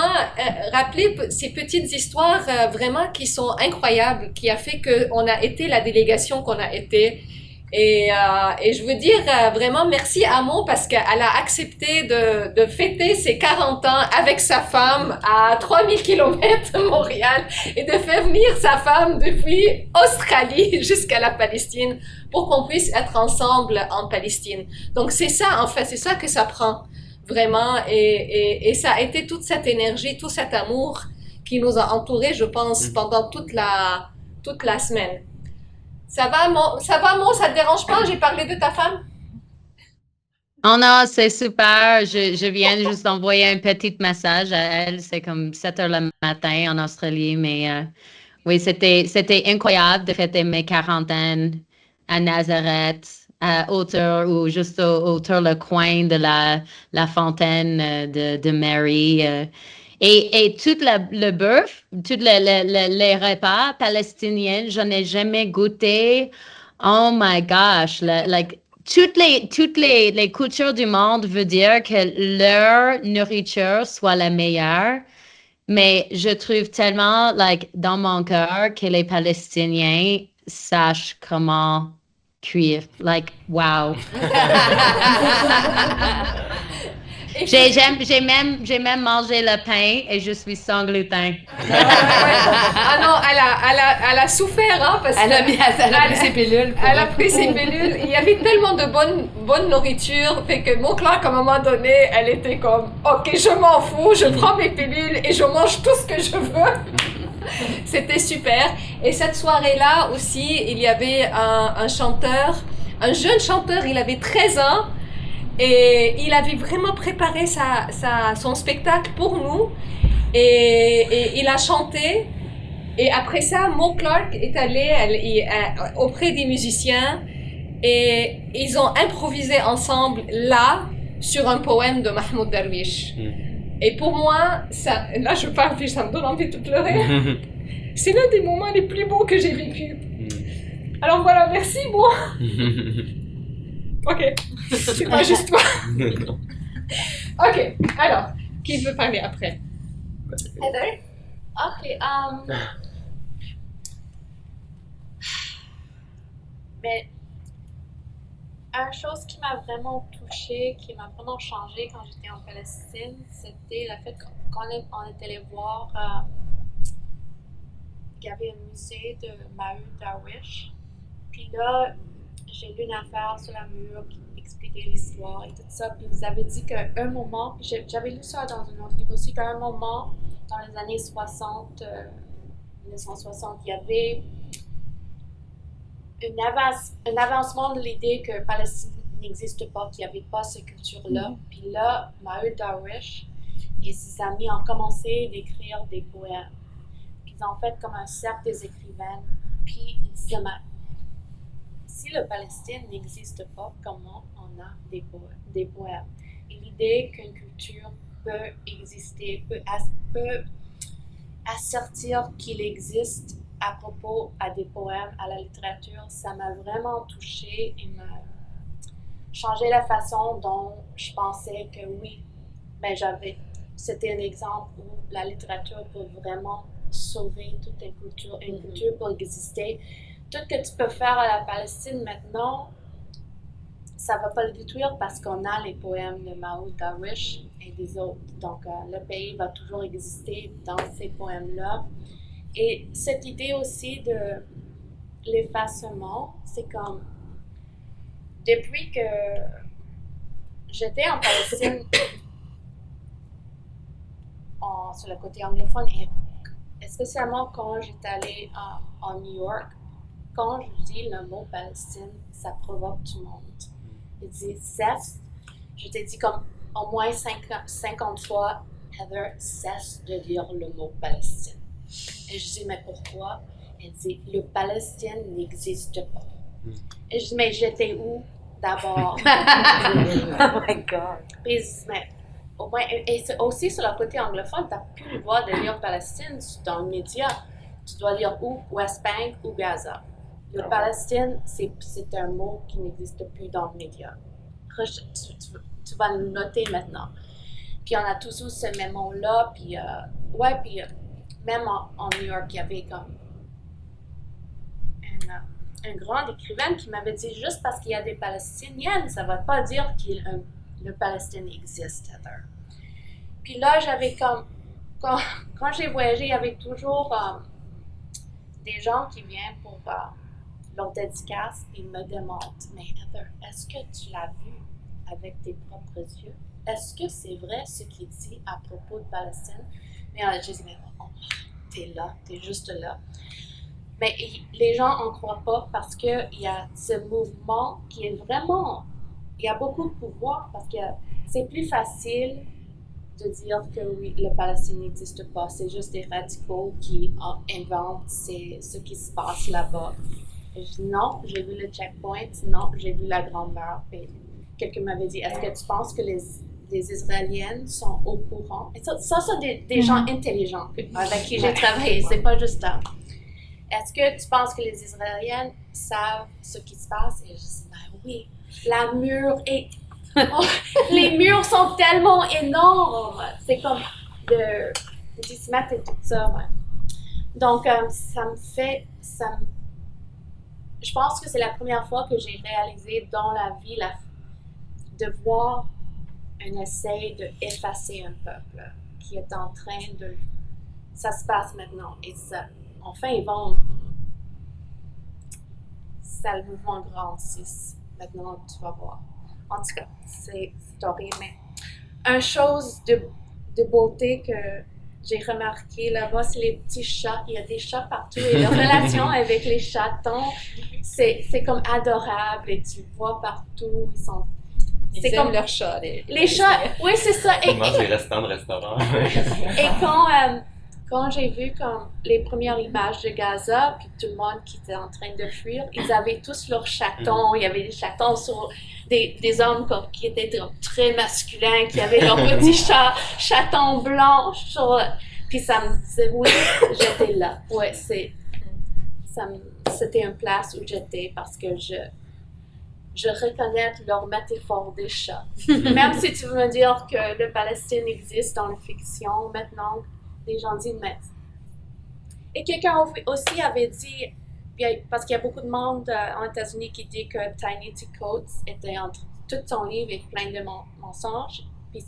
rappeler ces petites histoires vraiment qui sont incroyables, qui a fait qu'on a été la délégation qu'on a été. Et je veux dire vraiment merci à Mo parce qu'elle a accepté de fêter ses 40 ans avec sa femme à 3000 km de Montréal et de faire venir sa femme depuis Australie jusqu'à la Palestine pour qu'on puisse être ensemble en Palestine. Donc c'est ça en fait, c'est ça que ça prend vraiment et ça a été toute cette énergie, tout cet amour qui nous a entourés, je pense, pendant toute la semaine. Ça va, Mo? Ça te dérange pas? J'ai parlé de ta femme? Oh non, c'est super. Je viens juste d'envoyer un petit message à elle. C'est comme 7 heures le matin en Australie, mais oui, c'était incroyable de fêter mes 40 ans à Nazareth, à hauteur ou juste autour le coin de la fontaine de Mary. Et tout le bœuf, tous les repas palestiniens, je n'ai jamais goûté. Oh my gosh, toutes les cultures du monde veut dire que leur nourriture soit la meilleure. Mais je trouve tellement, dans mon cœur, que les Palestiniens sachent comment cuire. Wow. J'ai même mangé le pain et je suis sans gluten. Ah non, elle a souffert, hein, parce Elle a pris ses pilules. Elle a pris ses pilules. Il y avait tellement de bonne nourriture, fait que Mo Clark, à un moment donné, elle était comme, ok, je m'en fous, je prends mes pilules et je mange tout ce que je veux. C'était super. Et cette soirée-là aussi, il y avait un chanteur, un jeune chanteur, il avait 13 ans. Et il avait vraiment préparé son spectacle pour nous. Et il a chanté. Et après ça, Mo Clark est allé auprès des musiciens. Et ils ont improvisé ensemble là, sur un poème de Mahmoud Darwish. Et pour moi, là je parle puis ça me donne envie de pleurer. C'est l'un des moments les plus beaux que j'ai vécu. Alors voilà, merci moi. Ok, c'est pas juste toi. Ok, alors, qui veut parler après? Heather? Ok, mais une chose qui m'a vraiment touchée, qui m'a vraiment changée quand j'étais en Palestine, c'était le fait qu'on est allé voir qu'il y avait un musée de Mahmoud Darwish. Puis là, j'ai lu une affaire sur la mur qui expliquait l'histoire et tout ça. Puis vous avez dit qu'à un moment, j'avais lu ça dans un autre livre aussi, qu'à un moment, dans les années 60, 1960, il y avait un avancement de l'idée que Palestine n'existe pas, qu'il n'y avait pas cette culture-là. Puis là, Mahmoud Darwish et ses amis ont commencé d'écrire des poèmes. Puis ils ont fait comme un cercle des écrivaines. Puis ils disaient, si le Palestine n'existe pas, comment on a des poèmes? Et l'idée qu'une culture peut exister, peut assertir qu'il existe à propos à des poèmes, à la littérature, ça m'a vraiment touchée et m'a changé la façon dont je pensais que oui, c'était un exemple où la littérature peut vraiment sauver toute une culture pour exister. Tout ce que tu peux faire à la Palestine maintenant, ça ne va pas le détruire parce qu'on a les poèmes de Mahmoud Darwish et des autres. Donc, le pays va toujours exister dans ces poèmes-là. Et cette idée aussi de l'effacement, c'est comme depuis que j'étais en Palestine, sur le côté anglophone, et spécialement quand j'étais allée en New York, quand je dis le mot Palestine, ça provoque tout le monde. Je dis cesse. Je t'ai dit comme au moins 50 fois, Heather, cesse de dire le mot Palestine. Et je dis, mais pourquoi? Elle dit, le Palestine n'existe pas. Et je dis, mais j'étais où d'abord? Oh my God! Puis je dis, mais au moins, et c'est aussi sur le côté anglophone, tu n'as plus le droit de lire Palestine dans le média. Tu dois lire ou West Bank ou Gaza. Le Palestine, c'est un mot qui n'existe plus dans le média. Tu vas le noter maintenant. Puis on a toujours ce mémo-là, puis même en New York, il y avait comme une grande écrivaine qui m'avait dit juste parce qu'il y a des Palestiniennes, ça ne va pas dire que le Palestine existe. Puis là, j'avais comme, quand j'ai voyagé, il y avait toujours des gens qui viennent pour leur dédicace et me demandent, mais Heather, est-ce que tu l'as vu avec tes propres yeux? Est-ce que c'est vrai ce qu'il dit à propos de Palestine? Mais j'ai dit, mais t'es là, t'es juste là. Mais les gens n'en croient pas parce qu'il y a ce mouvement qui est vraiment... Il y a beaucoup de pouvoir parce que c'est plus facile de dire que oui, le Palestine n'existe pas. C'est juste des radicaux qui inventent ce qui se passe là-bas. Et je dis non, j'ai vu le checkpoint, non, j'ai vu la Grande Mur. Et quelqu'un m'avait dit, est-ce que tu penses que les Israéliennes sont au courant? Et ça c'est des gens intelligents avec qui j'ai travaillé, c'est pas juste ça. Est-ce que tu penses que les Israéliennes savent ce qui se passe? Et je dis, ben oui, la mur est... les murs sont tellement énormes. C'est comme de 10 mètres et tout ça. Ouais. Donc, je pense que c'est la première fois que j'ai réalisé dans la vie de voir un essai d'effacer un peuple qui est en train de... Ça se passe maintenant. Et ça, enfin, ça le mouvement grandisse. Maintenant, tu vas voir. En tout cas, c'est horrible. Mais une chose de beauté que j'ai remarqué là-bas, c'est les petits chats. Il y a des chats partout et leur relation avec les chatons, c'est comme adorable et tu vois partout. Ils aiment comme leurs chats. Les chats, oui, c'est ça. Ils mangent les restants de restaurants. Et quand j'ai vu comme les premières images de Gaza, puis tout le monde qui était en train de fuir, ils avaient tous leurs chatons. Il y avait des chatons sur des hommes qui étaient très masculins, qui avaient leurs petits chatons blancs. Puis ça me disait, oui, j'étais là. Ouais, c'était une place où j'étais parce que je reconnais leur métaphore des chats. Même si tu veux me dire que le Palestine existe dans la fiction maintenant, les gens disent, mais... Et quelqu'un aussi avait dit, parce qu'il y a beaucoup de monde aux États-Unis qui dit que Ta-Nehisi Coates était entre tout son livre est plein de mensonges, puis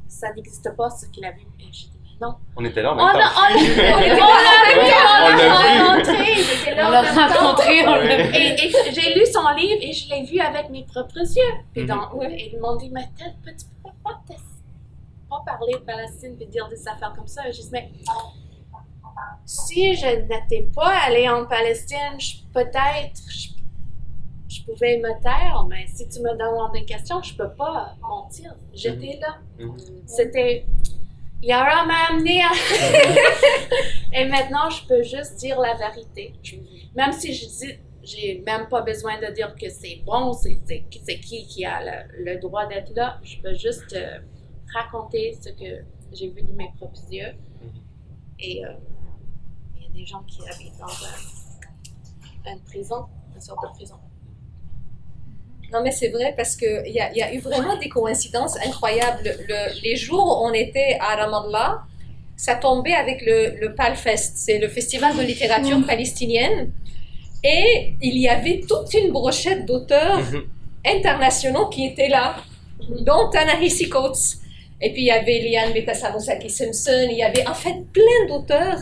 ça n'existe pas ce qu'il a vu. Et j'ai dit, mais non. On était là en même temps. On l'a rencontré. Et j'ai lu son livre et je l'ai vu avec mes propres yeux. Puis et ils m'ont dit, mais tu peux pas parler de Palestine et dire des affaires comme ça. Et j'ai dit, mais si je n'étais pas allée en Palestine, peut-être je pouvais me taire, mais si tu me demandes des questions, je peux pas mentir. J'étais là. C'était... Yara m'a amené à... Et maintenant, je peux juste dire la vérité. Même si je dis, j'ai même pas besoin de dire que c'est bon, c'est qui a le droit d'être là. Je peux juste raconter ce que j'ai vu de mes propres yeux. Et il y a des gens qui habitent dans une prison, une sorte de prison. Non, mais c'est vrai parce qu'il y a eu vraiment des coïncidences incroyables. Les jours où on était à Ramallah, ça tombait avec le PALFest, c'est le festival de littérature palestinienne. Et il y avait toute une brochette d'auteurs internationaux qui étaient là, dont Ta-Nehisi Coates. Et puis il y avait Liane Betasamosaki Simpson, il y avait en fait plein d'auteurs.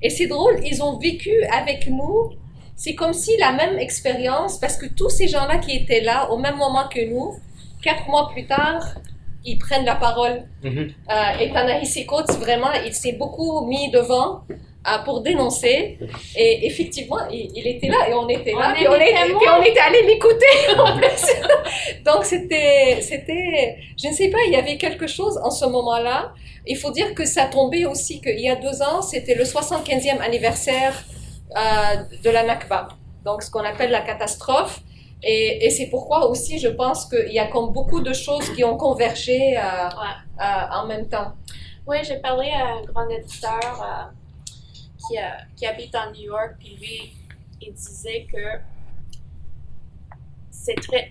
Et c'est drôle, ils ont vécu avec nous, c'est comme si la même expérience, parce que tous ces gens-là qui étaient là au même moment que nous, 4 mois plus tard, ils prennent la parole. Et Ta-Nehisi Coates, vraiment, il s'est beaucoup mis devant pour dénoncer. Et effectivement, il était là et on était là. Puis on était allés l'écouter en plus. Donc c'était, je ne sais pas, il y avait quelque chose en ce moment-là. Il faut dire que ça tombait aussi qu'il y a 2 ans, c'était le 75e anniversaire de la Nakba. Donc ce qu'on appelle la catastrophe. Et c'est pourquoi aussi je pense qu'il y a comme beaucoup de choses qui ont convergé en même temps. Oui, j'ai parlé à un grand éditeur qui habite en New York, puis lui, il disait que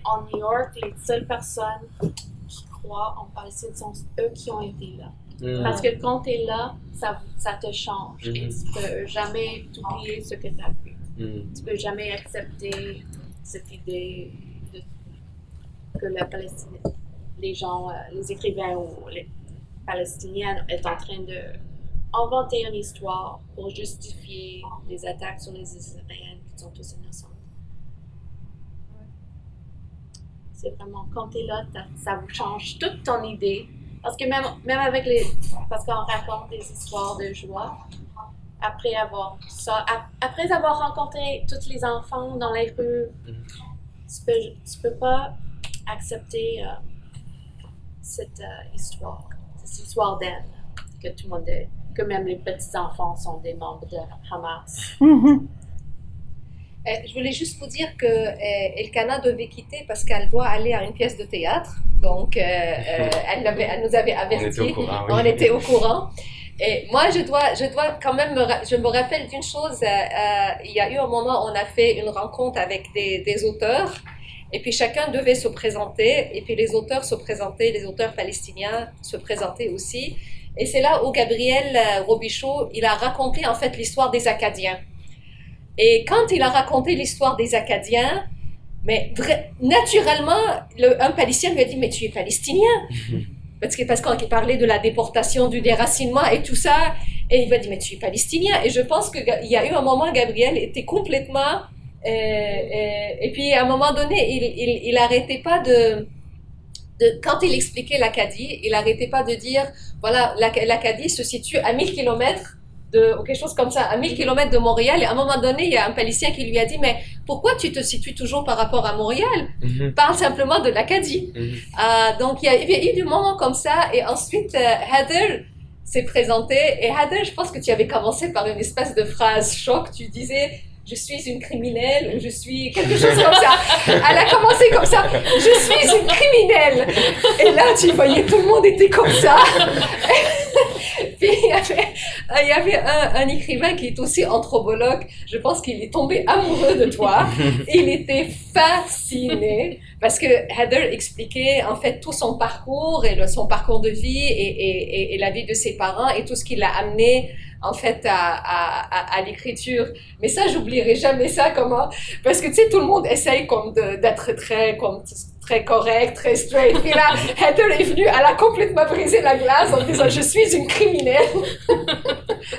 en New York, les seules personnes qui croient en Palestine sont eux qui ont été là. Parce que quand tu es là, ça te change. Et tu peux jamais oublier ce que tu as vu. Tu peux jamais accepter cette idée que la Palestine, les gens, les écrivains ou les Palestiniens est en train de inventer une histoire pour justifier les attaques sur les Israéliens qui sont tous innocents. C'est vraiment, quand tu es là, ça vous change toute ton idée. Parce que même avec parce qu'on raconte des histoires de joie, après avoir rencontré tous les enfants dans les rues, tu peux pas accepter cette histoire d'haine, que tout le monde que même les petits enfants sont des membres de Hamas. Je voulais juste vous dire que Elkana devait quitter parce qu'elle doit aller à une pièce de théâtre. Donc, elle nous avait avertis. On était au courant, oui. On était au courant. Et moi, je dois quand même je me rappelle d'une chose. Il y a eu un moment où on a fait une rencontre avec des auteurs. Et puis chacun devait se présenter. Et puis les auteurs se présentaient, les auteurs palestiniens se présentaient aussi. Et c'est là où Gabriel Robichaud, il a raconté en fait l'histoire des Acadiens. Et quand il a raconté l'histoire des Acadiens, mais naturellement, un Palestinien lui a dit « Mais tu es palestinien !» Parce qu'il parlait de la déportation, du déracinement et tout ça. Et il m'a dit « Mais tu es palestinien !» Et je pense qu'il y a eu un moment, Gabriel était complètement... et puis à un moment donné, il n'arrêtait pas quand il expliquait l'Acadie, il n'arrêtait pas de dire « Voilà, l'Acadie se situe à 1000 kilomètres ou quelque chose comme ça, à 1000 km de Montréal. » Et à un moment donné, il y a un Palestinien qui lui a dit « Mais pourquoi tu te situes toujours par rapport à Montréal? Parle simplement de l'Acadie. » Donc, il y a eu des moments comme ça. Et ensuite, Heather s'est présentée. Et Heather, je pense que tu avais commencé par une espèce de phrase choc. Tu disais « Je suis une criminelle » ou « Je suis quelque chose comme ça. » Elle a commencé comme ça. « Je suis une criminelle. » Et là, tu voyais, tout le monde était comme ça. Puis il y avait un écrivain qui est aussi anthropologue. Je pense qu'il est tombé amoureux de toi. Il était fasciné parce que Heather expliquait en fait tout son parcours et son parcours de vie et la vie de ses parents et tout ce qui l'a amené en fait à l'écriture. Mais ça, j'oublierai jamais ça. Comment? Parce que tu sais, tout le monde essaye d'être très correct, très straight. Puis là, Heather est venue, elle a complètement brisé la glace en disant « Je suis une criminelle. »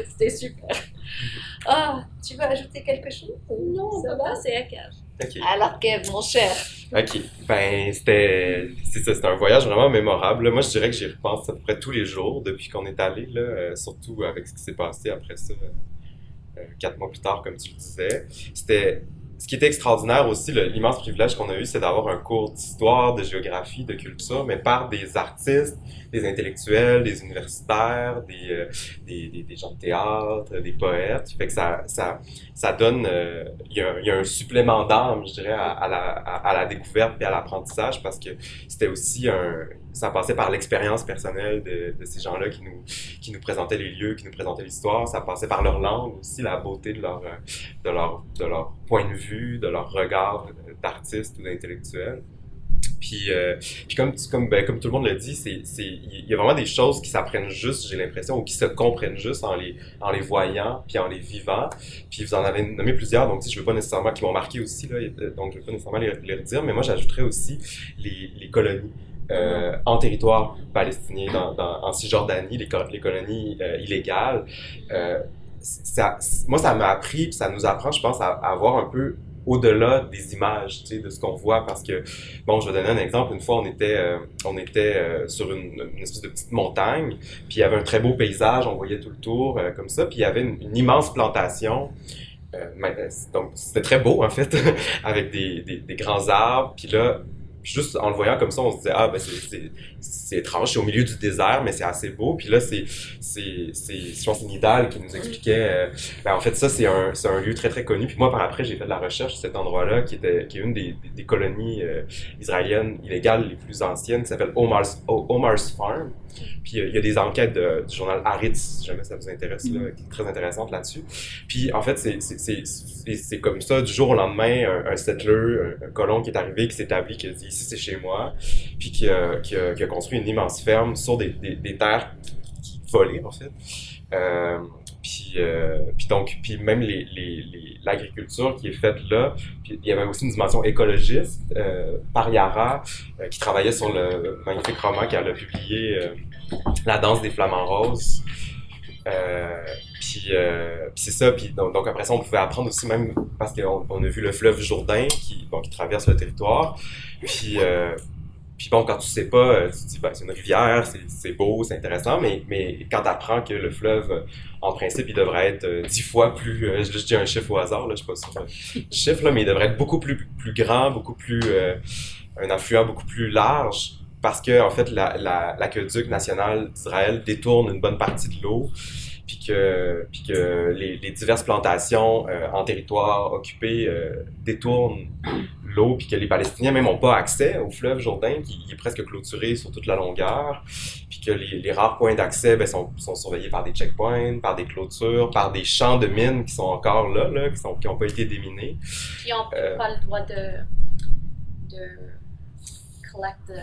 C'était super. Tu veux ajouter quelque chose? Non, on peut passer à Kev. OK. Alors Kev, mon cher. OK. Ben, c'était un voyage vraiment mémorable. Là, moi, je dirais que j'y repense à peu près tous les jours depuis qu'on est allé, là, surtout avec ce qui s'est passé après ça, 4 mois plus tard, comme tu le disais. Ce qui était extraordinaire aussi, l'immense privilège qu'on a eu, c'est d'avoir un cours d'histoire, de géographie, de culture, mais par des artistes, des intellectuels, des universitaires, des gens de théâtre, des poètes. Fait que ça donne, il y a un supplément d'âme, je dirais, à la découverte et à l'apprentissage, parce que c'était aussi ça passait par l'expérience personnelle de ces gens-là qui nous présentaient les lieux, qui nous présentaient l'histoire. Ça passait par leur langue aussi, la beauté de leur point de vue, de leur regard d'artiste ou d'intellectuel. Puis comme tout le monde le dit, il y a vraiment des choses qui s'apprennent juste, j'ai l'impression, ou qui se comprennent juste en les voyant, puis en les vivant. Puis vous en avez nommé plusieurs, donc je veux pas nécessairement, qui m'ont marqué aussi, là, donc je veux pas nécessairement les redire, mais moi j'ajouterais aussi les colonies. En territoire palestinien, en Cisjordanie, les colonies illégales. Moi, ça m'a appris, puis ça nous apprend, je pense, à avoir un peu au-delà des images, tu sais, de ce qu'on voit, parce que, bon, je vais donner un exemple. Une fois, on était sur une espèce de petite montagne, puis il y avait un très beau paysage, on voyait tout le tour, comme ça, puis il y avait une immense plantation. Donc, c'était très beau, en fait, avec des grands arbres, puis là, juste en le voyant comme ça, on se disait, ah, ben, c'est étrange, c'est au milieu du désert, mais c'est assez beau. Puis là, je pense, c'est Nidal qui nous expliquait, ben, en fait, ça, c'est un lieu très, très connu. Puis moi, par après, j'ai fait de la recherche sur cet endroit-là, qui est une des colonies israéliennes illégales les plus anciennes, qui s'appelle Omar's Farm. Puis il y a des enquêtes du journal Haaretz, si jamais ça vous intéresse, là, qui est très intéressante là-dessus. Puis en fait, c'est comme ça, du jour au lendemain, un settler, un colon qui est arrivé, qui s'est établi, qui a dit « ici c'est chez moi », puis qui a construit une immense ferme sur des terres qui volaient, en fait. Puis même l'agriculture qui est faite là, puis il y avait aussi une dimension écologiste par Yara, qui travaillait sur le magnifique roman qu'elle a publié, La danse des flamants roses. Puis c'est ça, puis donc après ça on pouvait apprendre aussi, même parce qu'on a vu le fleuve Jourdain qui traverse le territoire, puis bon, quand tu sais pas, tu te dis, ben, c'est une rivière, c'est beau, c'est intéressant, mais quand tu apprends que le fleuve, en principe, il devrait être 10 fois plus, je dis un chiffre au hasard, là, je sais pas si du chiffre, là, mais il devrait être beaucoup plus grand, beaucoup plus, un affluent beaucoup plus large, parce que, en fait, l'aqueduc national d'Israël détourne une bonne partie de l'eau, puis que les diverses plantations en territoire occupé détournent l'eau, puis que les Palestiniens même n'ont pas accès au fleuve Jourdain, qui est presque clôturé sur toute la longueur, puis que les rares points d'accès sont surveillés par des checkpoints, par des clôtures, par des champs de mines qui sont encore là qui n'ont pas été déminés. Puis on n'a pas le droit de collecter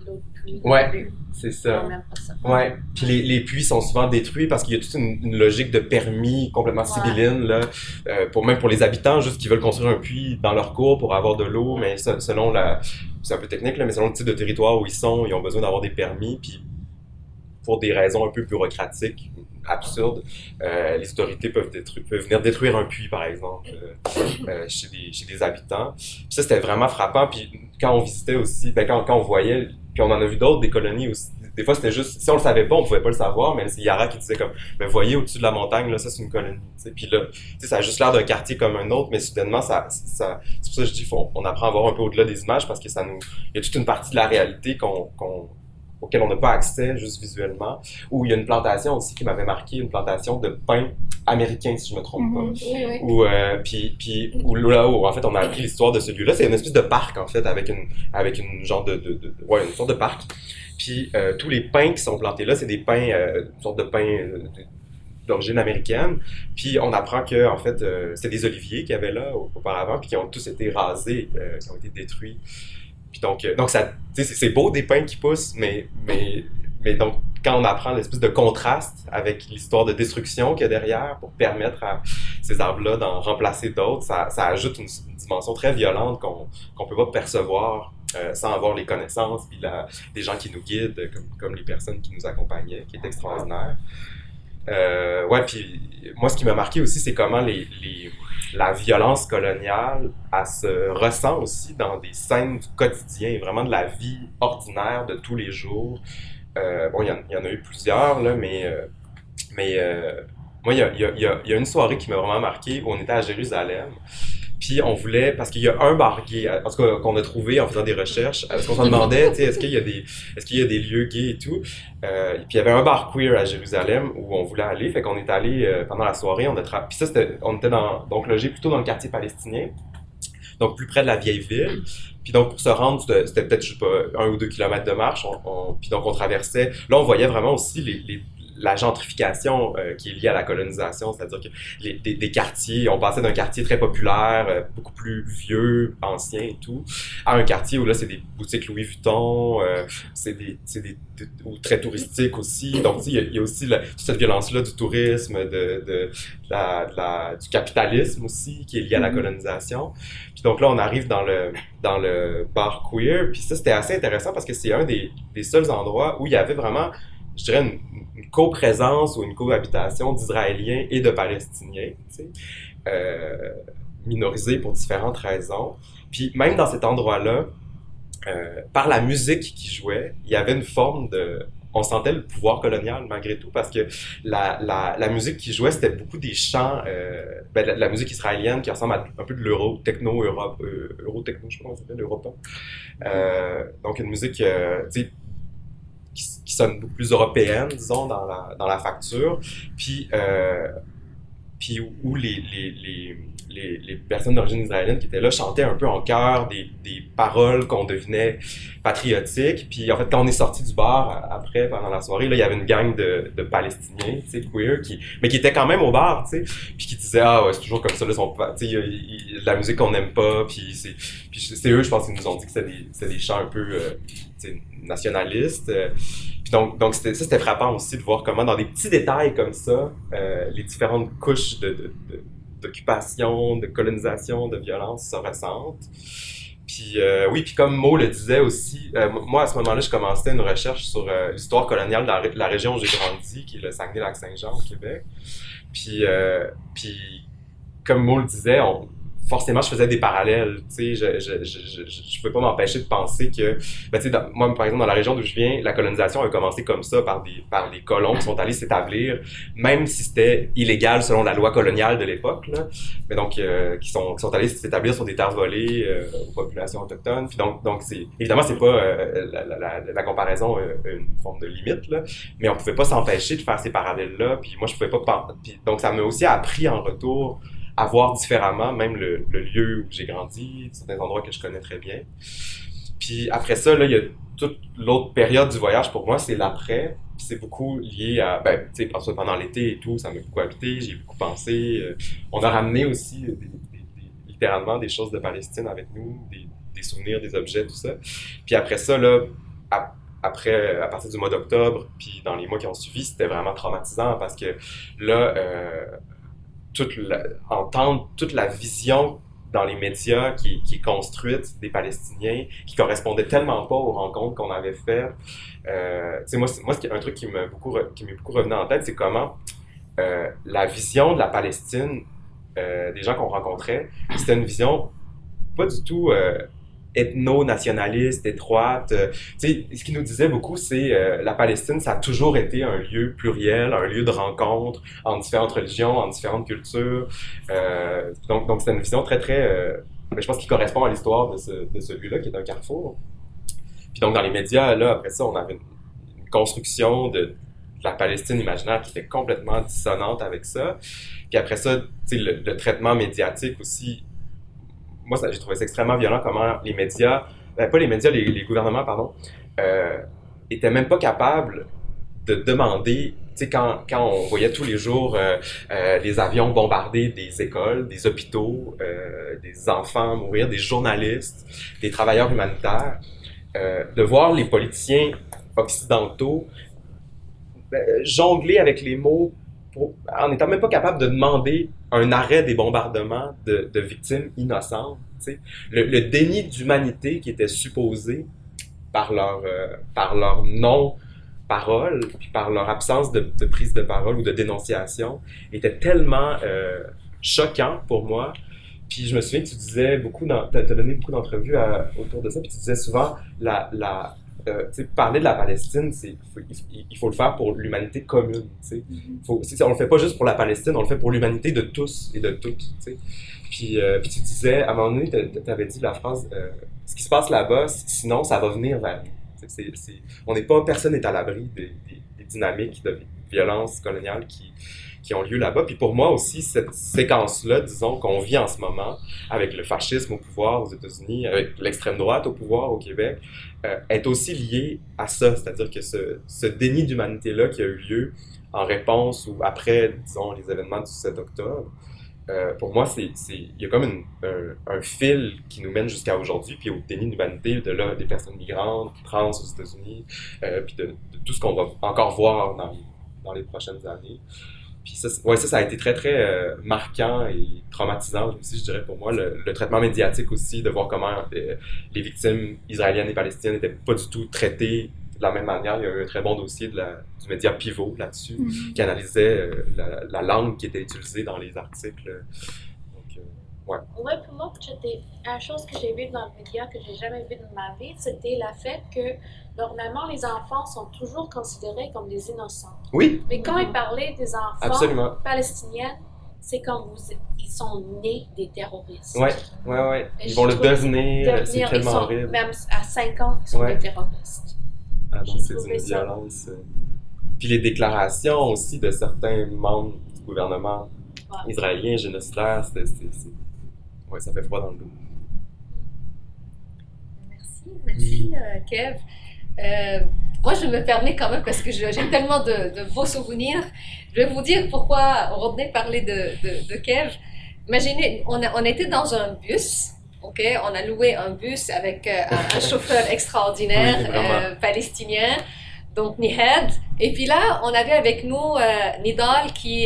l'eau de pluie. Ouais, c'est ça. Non, même pas ça. Ouais. Puis les puits sont souvent détruits parce qu'il y a toute une logique de permis complètement sibylline, là, même pour les habitants, juste qui veulent construire un puits dans leur cour pour avoir de l'eau, mais selon c'est un peu technique, là, mais selon le type de territoire où ils ont besoin d'avoir des permis, puis pour des raisons un peu bureaucratiques, absurdes, les autorités peuvent venir détruire un puits, par exemple, chez des habitants. Puis ça, c'était vraiment frappant. Puis quand on visitait aussi, quand on voyait, puis on en a vu d'autres, des colonies aussi. Des fois, c'était juste, si on le savait pas, on pouvait pas le savoir, mais c'est Yara qui disait comme, ben voyez au-dessus de la montagne, là, ça c'est une colonie. T'sais. Puis là, ça a juste l'air d'un quartier comme un autre, mais soudainement, c'est pour ça que je dis, on apprend à voir un peu au-delà des images parce que il y a toute une partie de la réalité auquel on n'a pas accès juste visuellement. Où il y a une plantation aussi qui m'avait marqué, une plantation de pin américain, si je me trompe pas. Oui. Où là-haut, en fait, on a appris l'histoire de ce lieu-là. C'est une espèce de parc, en fait, avec une genre une sorte de parc. Puis tous les pins qui sont plantés là, c'est des pins, une sorte de pins d'origine américaine. Puis on apprend que, en fait, c'est des oliviers qu'il y avait là auparavant, puis qui ont tous été rasés, qui ont été détruits. Puis donc ça, c'est beau des pins qui poussent, mais donc quand on apprend l'espèce de contraste avec l'histoire de destruction qu'il y a derrière pour permettre à ces arbres-là d'en remplacer d'autres, ça ajoute une dimension très violente qu'on peut pas percevoir sans avoir les connaissances puis des gens qui nous guident, comme les personnes qui nous accompagnaient, qui est extraordinaire. Ouais, puis moi, ce qui m'a marqué aussi, c'est comment la violence coloniale, elle se ressent aussi dans des scènes du quotidien, vraiment de la vie ordinaire de tous les jours. Bon, il y en a eu plusieurs, là, mais moi, il y a une soirée qui m'a vraiment marqué où on était à Jérusalem. Puis on voulait, parce qu'il y a un bar gay, en tout cas qu'on a trouvé en faisant des recherches, parce qu'on s'en demandait, tu sais, est-ce qu'il y a des lieux gays et tout. Puis il y avait un bar queer à Jérusalem où on voulait aller, fait qu'on est allé pendant la soirée, puis ça on était donc logé plutôt dans le quartier palestinien, donc plus près de la vieille ville. Puis donc pour se rendre, c'était peut-être, je sais pas, 1 ou 2 kilomètres de marche, puis donc on traversait, là on voyait vraiment aussi la gentrification qui est liée à la colonisation, c'est-à-dire que des quartiers, on passait d'un quartier très populaire, beaucoup plus vieux, ancien et tout, à un quartier où là c'est des boutiques Louis Vuitton, ou très touristique aussi. Donc il y a aussi toute cette violence-là du tourisme, du capitalisme aussi qui est lié à la colonisation. Puis donc là on arrive dans le bar queer, puis ça c'était assez intéressant parce que c'est un des seuls endroits où il y avait vraiment, je dirais, une coprésence ou une cohabitation d'Israéliens et de Palestiniens, tu sais, minorisés pour différentes raisons. Puis même dans cet endroit-là, par la musique qui jouait, il y avait une forme de... On sentait le pouvoir colonial malgré tout parce que la musique qui jouait, c'était beaucoup des chants, la musique israélienne qui ressemble à un peu de l'euro-techno, euro-techno, je sais pas comment ça s'appelle, Europa. Donc une musique, tu sais, qui sonne beaucoup plus européenne, disons, dans la facture, puis où les personnes d'origine israélienne qui étaient là chantaient un peu en chœur des paroles qu'on devinait patriotiques. Puis en fait, quand on est sorti du bar après, pendant la soirée, là, il y avait une gang de Palestiniens, tu sais, queer, mais qui étaient quand même au bar, tu sais, puis qui disaient ah ouais, c'est toujours comme ça, là, tu sais, la musique qu'on n'aime pas, puis c'est eux, je pense, qui nous ont dit que c'était des chants un peu tu sais, nationalistes. Puis donc c'était frappant aussi de voir comment dans des petits détails comme ça, les différentes couches d'occupation, de colonisation, de violence se ressentent. Puis oui, puis comme Mo le disait aussi, moi à ce moment-là, je commençais une recherche sur l'histoire coloniale de la région où j'ai grandi, qui est le Saguenay-Lac-Saint-Jean au Québec. Puis comme Mo le disait, forcément, je faisais des parallèles, tu sais, je pouvais pas m'empêcher de penser que, ben, tu sais, moi, par exemple, dans la région d'où je viens, la colonisation a commencé comme ça, par des colons qui sont allés s'établir, même si c'était illégal selon la loi coloniale de l'époque, là, mais donc, qui sont allés s'établir sur des terres volées, aux populations autochtones, puis donc évidemment, c'est pas, la comparaison, une forme de limite, là, mais on pouvait pas s'empêcher de faire ces parallèles-là, puis moi, je pouvais pas, puis donc, ça m'a aussi appris en retour à voir différemment, même le lieu où j'ai grandi, certains endroits que je connais très bien. Puis après ça, là, il y a toute l'autre période du voyage pour moi, c'est l'après. Puis c'est beaucoup lié à, ben, tu sais, pendant l'été et tout, ça m'a beaucoup habité, j'ai beaucoup pensé. On a ramené aussi littéralement des choses de Palestine avec nous, des souvenirs, des objets, tout ça. Puis après ça, là, après, à partir du mois d'octobre, puis dans les mois qui ont suivi, c'était vraiment traumatisant parce que là, entendre toute la vision dans les médias qui est construite des Palestiniens, qui correspondait tellement pas aux rencontres qu'on avait faites. Tu sais, moi, c'est un truc qui m'est beaucoup revenu en tête, c'est comment la vision de la Palestine des gens qu'on rencontrait, c'était une vision pas du tout ethno-nationaliste, étroite. Tu sais, ce qu'ils nous disaient beaucoup, c'est la Palestine, ça a toujours été un lieu pluriel, un lieu de rencontre entre différentes religions, entre différentes cultures. Donc c'est une vision très, très... je pense qu'il correspond à l'histoire de ce lieu-là, qui est un carrefour. Puis donc, dans les médias, là, après ça, on avait une construction de la Palestine imaginaire qui était complètement dissonante avec ça. Puis après ça, tu sais, le traitement médiatique aussi. Moi, j'ai trouvé ça extrêmement violent comment les médias, pas les médias, les gouvernements, pardon, étaient même pas capables de demander, tu sais, quand on voyait tous les jours les avions bombarder des écoles, des hôpitaux, des enfants mourir, des journalistes, des travailleurs humanitaires, de voir les politiciens occidentaux jongler avec les mots en n'étant même pas capable de demander un arrêt des bombardements de victimes innocentes. Tu sais. Le déni d'humanité qui était supposé par leur non-parole, puis par leur absence de prise de parole ou de dénonciation, était tellement choquant pour moi. Puis je me souviens que tu disais t'as donné beaucoup d'entrevues autour de ça, puis tu disais souvent parler de la Palestine, il faut le faire pour l'humanité commune. On le fait pas juste pour la Palestine, on le fait pour l'humanité de tous et de toutes. Puis tu disais, à un moment donné, tu avais dit la phrase ce qui se passe là-bas, sinon ça va venir vers nous. Personne n'est à l'abri des dynamiques de violence coloniale qui ont lieu là-bas. Puis pour moi aussi, cette séquence-là, disons, qu'on vit en ce moment, avec le fascisme au pouvoir aux États-Unis, avec l'extrême droite au pouvoir au Québec, est aussi liée à ça. C'est-à-dire que ce déni d'humanité-là qui a eu lieu en réponse ou après, disons, les événements du 7 octobre, pour moi, il y a comme un fil qui nous mène jusqu'à aujourd'hui, puis au déni d'humanité de là, des personnes migrantes, trans aux États-Unis, puis de tout ce qu'on va encore voir dans les prochaines années. Puis ça a été très, très marquant et traumatisant aussi, je dirais, pour moi, le traitement médiatique aussi, de voir comment les victimes israéliennes et palestiniennes n'étaient pas du tout traitées de la même manière. Il y a eu un très bon dossier du média Pivot là-dessus, qui analysait la langue qui était utilisée dans les articles. Donc, ouais. Ouais, pour moi, une chose que j'ai vue dans le média que j'ai jamais vue dans ma vie, c'était le fait que normalement les enfants sont toujours considérés comme des innocents. Oui. Mais quand ils parlaient des enfants Absolument. palestiniens, c'est comme ils sont nés des terroristes. Ouais. Ils vont le devenir, c'est tellement horrible. Même à 5 ans, ils sont des terroristes. Ah non, c'est une violence. Puis les déclarations aussi de certains membres du gouvernement israélien, génocidaire, ouais, ça fait froid dans le dos. Merci Kev. Moi, je me permets quand même, parce que j'ai tellement de beaux souvenirs, je vais vous dire pourquoi on revenait parler de Kev. Imaginez, on était dans un bus. OK, on a loué un bus avec un chauffeur extraordinaire palestinien, donc Nihad. Et puis là, on avait avec nous Nidal qui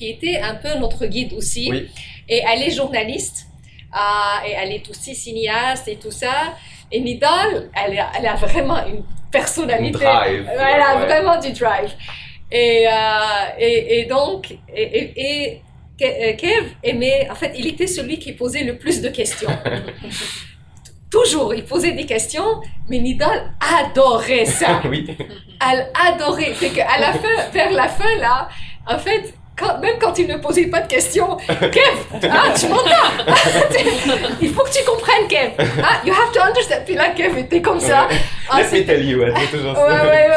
était un peu notre guide aussi. Oui. Et elle est journaliste, et elle est aussi cinéaste et tout ça. Et Nidal, elle a vraiment une personnalité. Drive. Elle a vraiment du drive. Et donc, Kev aimait, en fait, il était celui qui posait le plus de questions. Toujours, il posait des questions, mais Nidal adorait ça. Oui. Elle adorait. C'est qu'à la fin, vers la fin, là, en fait, même quand il ne posait pas de questions, Kev, tu m'entends? Il faut que tu comprennes, Kev. You have to understand. Puis là, Kev était comme ça. Let me tell you, elle était toujours ça. Ouais.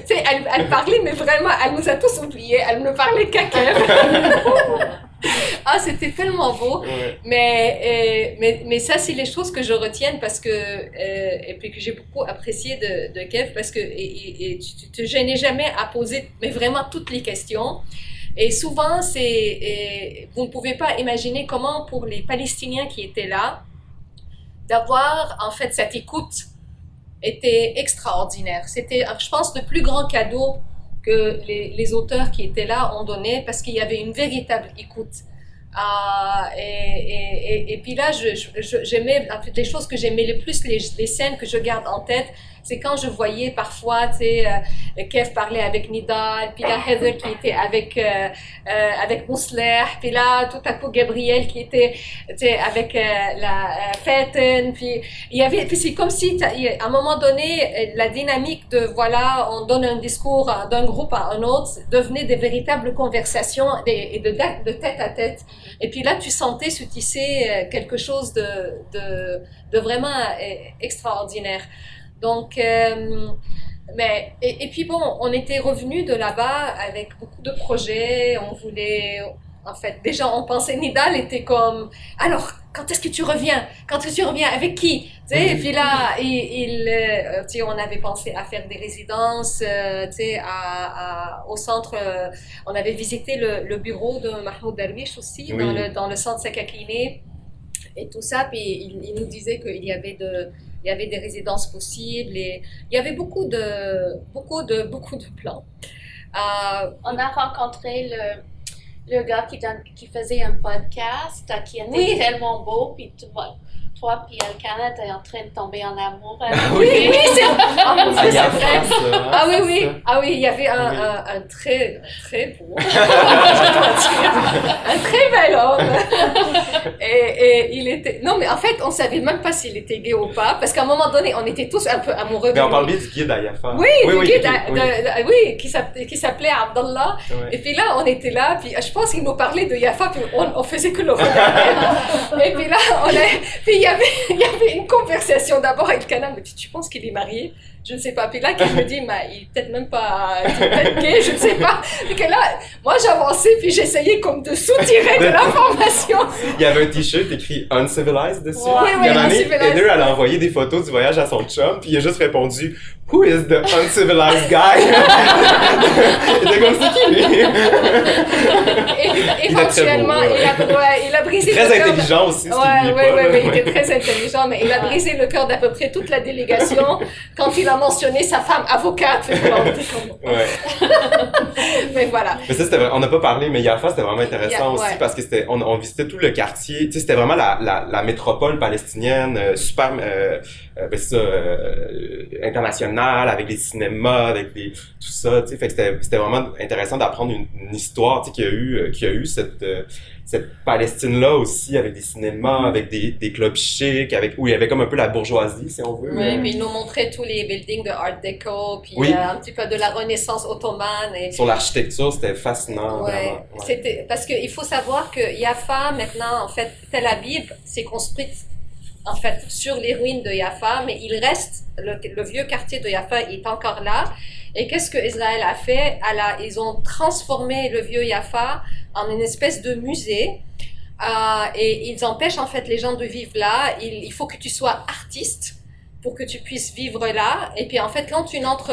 Tu sais, elle parlait, mais vraiment, elle nous a tous oubliés. Elle ne parlait qu'à Kev. C'était tellement beau. Ouais. Mais ça, c'est les choses que je retiens parce que, et puis que j'ai beaucoup apprécié de Kev parce que tu te gênais jamais à poser, mais vraiment toutes les questions. Et souvent, vous ne pouvez pas imaginer comment pour les Palestiniens qui étaient là, d'avoir en fait cette écoute était extraordinaire. C'était, je pense, le plus grand cadeau que les auteurs qui étaient là ont donné parce qu'il y avait une véritable écoute. Et puis là, j'aimais, les choses que j'aimais le plus, les scènes que je garde en tête, c'est quand je voyais parfois, tu sais, Kev parlait avec Nidal, puis là Heather qui était avec Mousler, puis là tout à coup Gabriel qui était, tu sais, avec la Faten, puis c'est comme si à un moment donné la dynamique de voilà, on donne un discours d'un groupe à un autre devenait des véritables conversations et de tête à tête. Et puis là tu sentais se tisser quelque chose de vraiment extraordinaire. Donc, et puis bon, on était revenus de là-bas avec beaucoup de projets, on voulait, en fait, déjà on pensait, Nidal était comme, alors, quand est-ce que tu reviens? Quand est-ce que tu reviens? Avec qui? Tu sais, et puis là, tu sais, on avait pensé à faire des résidences, tu sais, au centre, on avait visité le bureau de Mahmoud Darwish aussi, dans le centre Sakakini, et tout ça, puis il nous disait qu'il y avait des résidences possibles et il y avait beaucoup de plans. On a rencontré le gars qui faisait un podcast qui était tellement beau, puis toi puis Elkana t'es en train de tomber en amour. Oui, c'est vrai. Oui, il y avait un très beau, un très bel homme. Et il était, non mais en fait on savait même pas s'il était gay ou pas, parce qu'à un moment donné on était tous un peu amoureux de lui. Mais on parle bien du guide à Yafa. Oui, guide qui s'appelait Abdallah. Ouais. Et puis là on était là, puis je pense qu'il nous parlait de Yafa, puis on faisait que le regarder. Et puis là puis il y avait une conversation d'abord avec Kana, mais tu penses qu'il est marié? Je ne sais pas. Puis là, qu'il me dit, il est peut-être même pas, il est peut-être gay, je ne sais pas. Et que là, moi j'avançais puis j'essayais comme de soutirer de l'information. Il y avait un t-shirt écrit Uncivilized dessus. Ouais, Il y a une année, Uncivilized. Heather, elle a envoyé des photos du voyage à son chum, puis il a juste répondu Who is the uncivilized guy? Il était comme c'est qui lui? Et Il était très beau, éventuellement, il a brisé Très le cœur. intelligent aussi, ce qui Ouais, lui est ouais, pas. ouais, là. il était très intelligent, mais il a brisé le cœur d'à peu près toute la délégation quand il a mentionné sa femme avocate. Ouais. Mais voilà. Mais ça, c'était on n'a pas parlé, mais Jaffa, c'était vraiment intéressant aussi Ouais. parce que on visitait tout le quartier. Tu sais, c'était vraiment la métropole palestinienne, super, internationale, avec les cinémas, avec tout ça. Tu sais, fait que c'était vraiment intéressant d'apprendre une histoire, tu sais, qu'il y a eu cette Palestine-là aussi, avec des cinémas, avec des clubs chics, où il y avait comme un peu la bourgeoisie, si on veut. Oui, puis il nous montrait tous les buildings de Art Deco, puis Oui. un petit peu de la Renaissance ottomane. Et... Sur l'architecture, c'était fascinant, Ouais, vraiment. Ouais. c'était parce qu'il faut savoir que Jaffa maintenant, en fait, Tel Aviv s'est construite en fait sur les ruines de Jaffa, mais il reste le vieux quartier de Jaffa est encore là. Et qu'est-ce que Israël a fait? Ils ont transformé le vieux Jaffa en une espèce de musée. Et ils empêchent en fait les gens de vivre là. Il faut que tu sois artiste pour que tu puisses vivre là. Et puis en fait, quand tu entres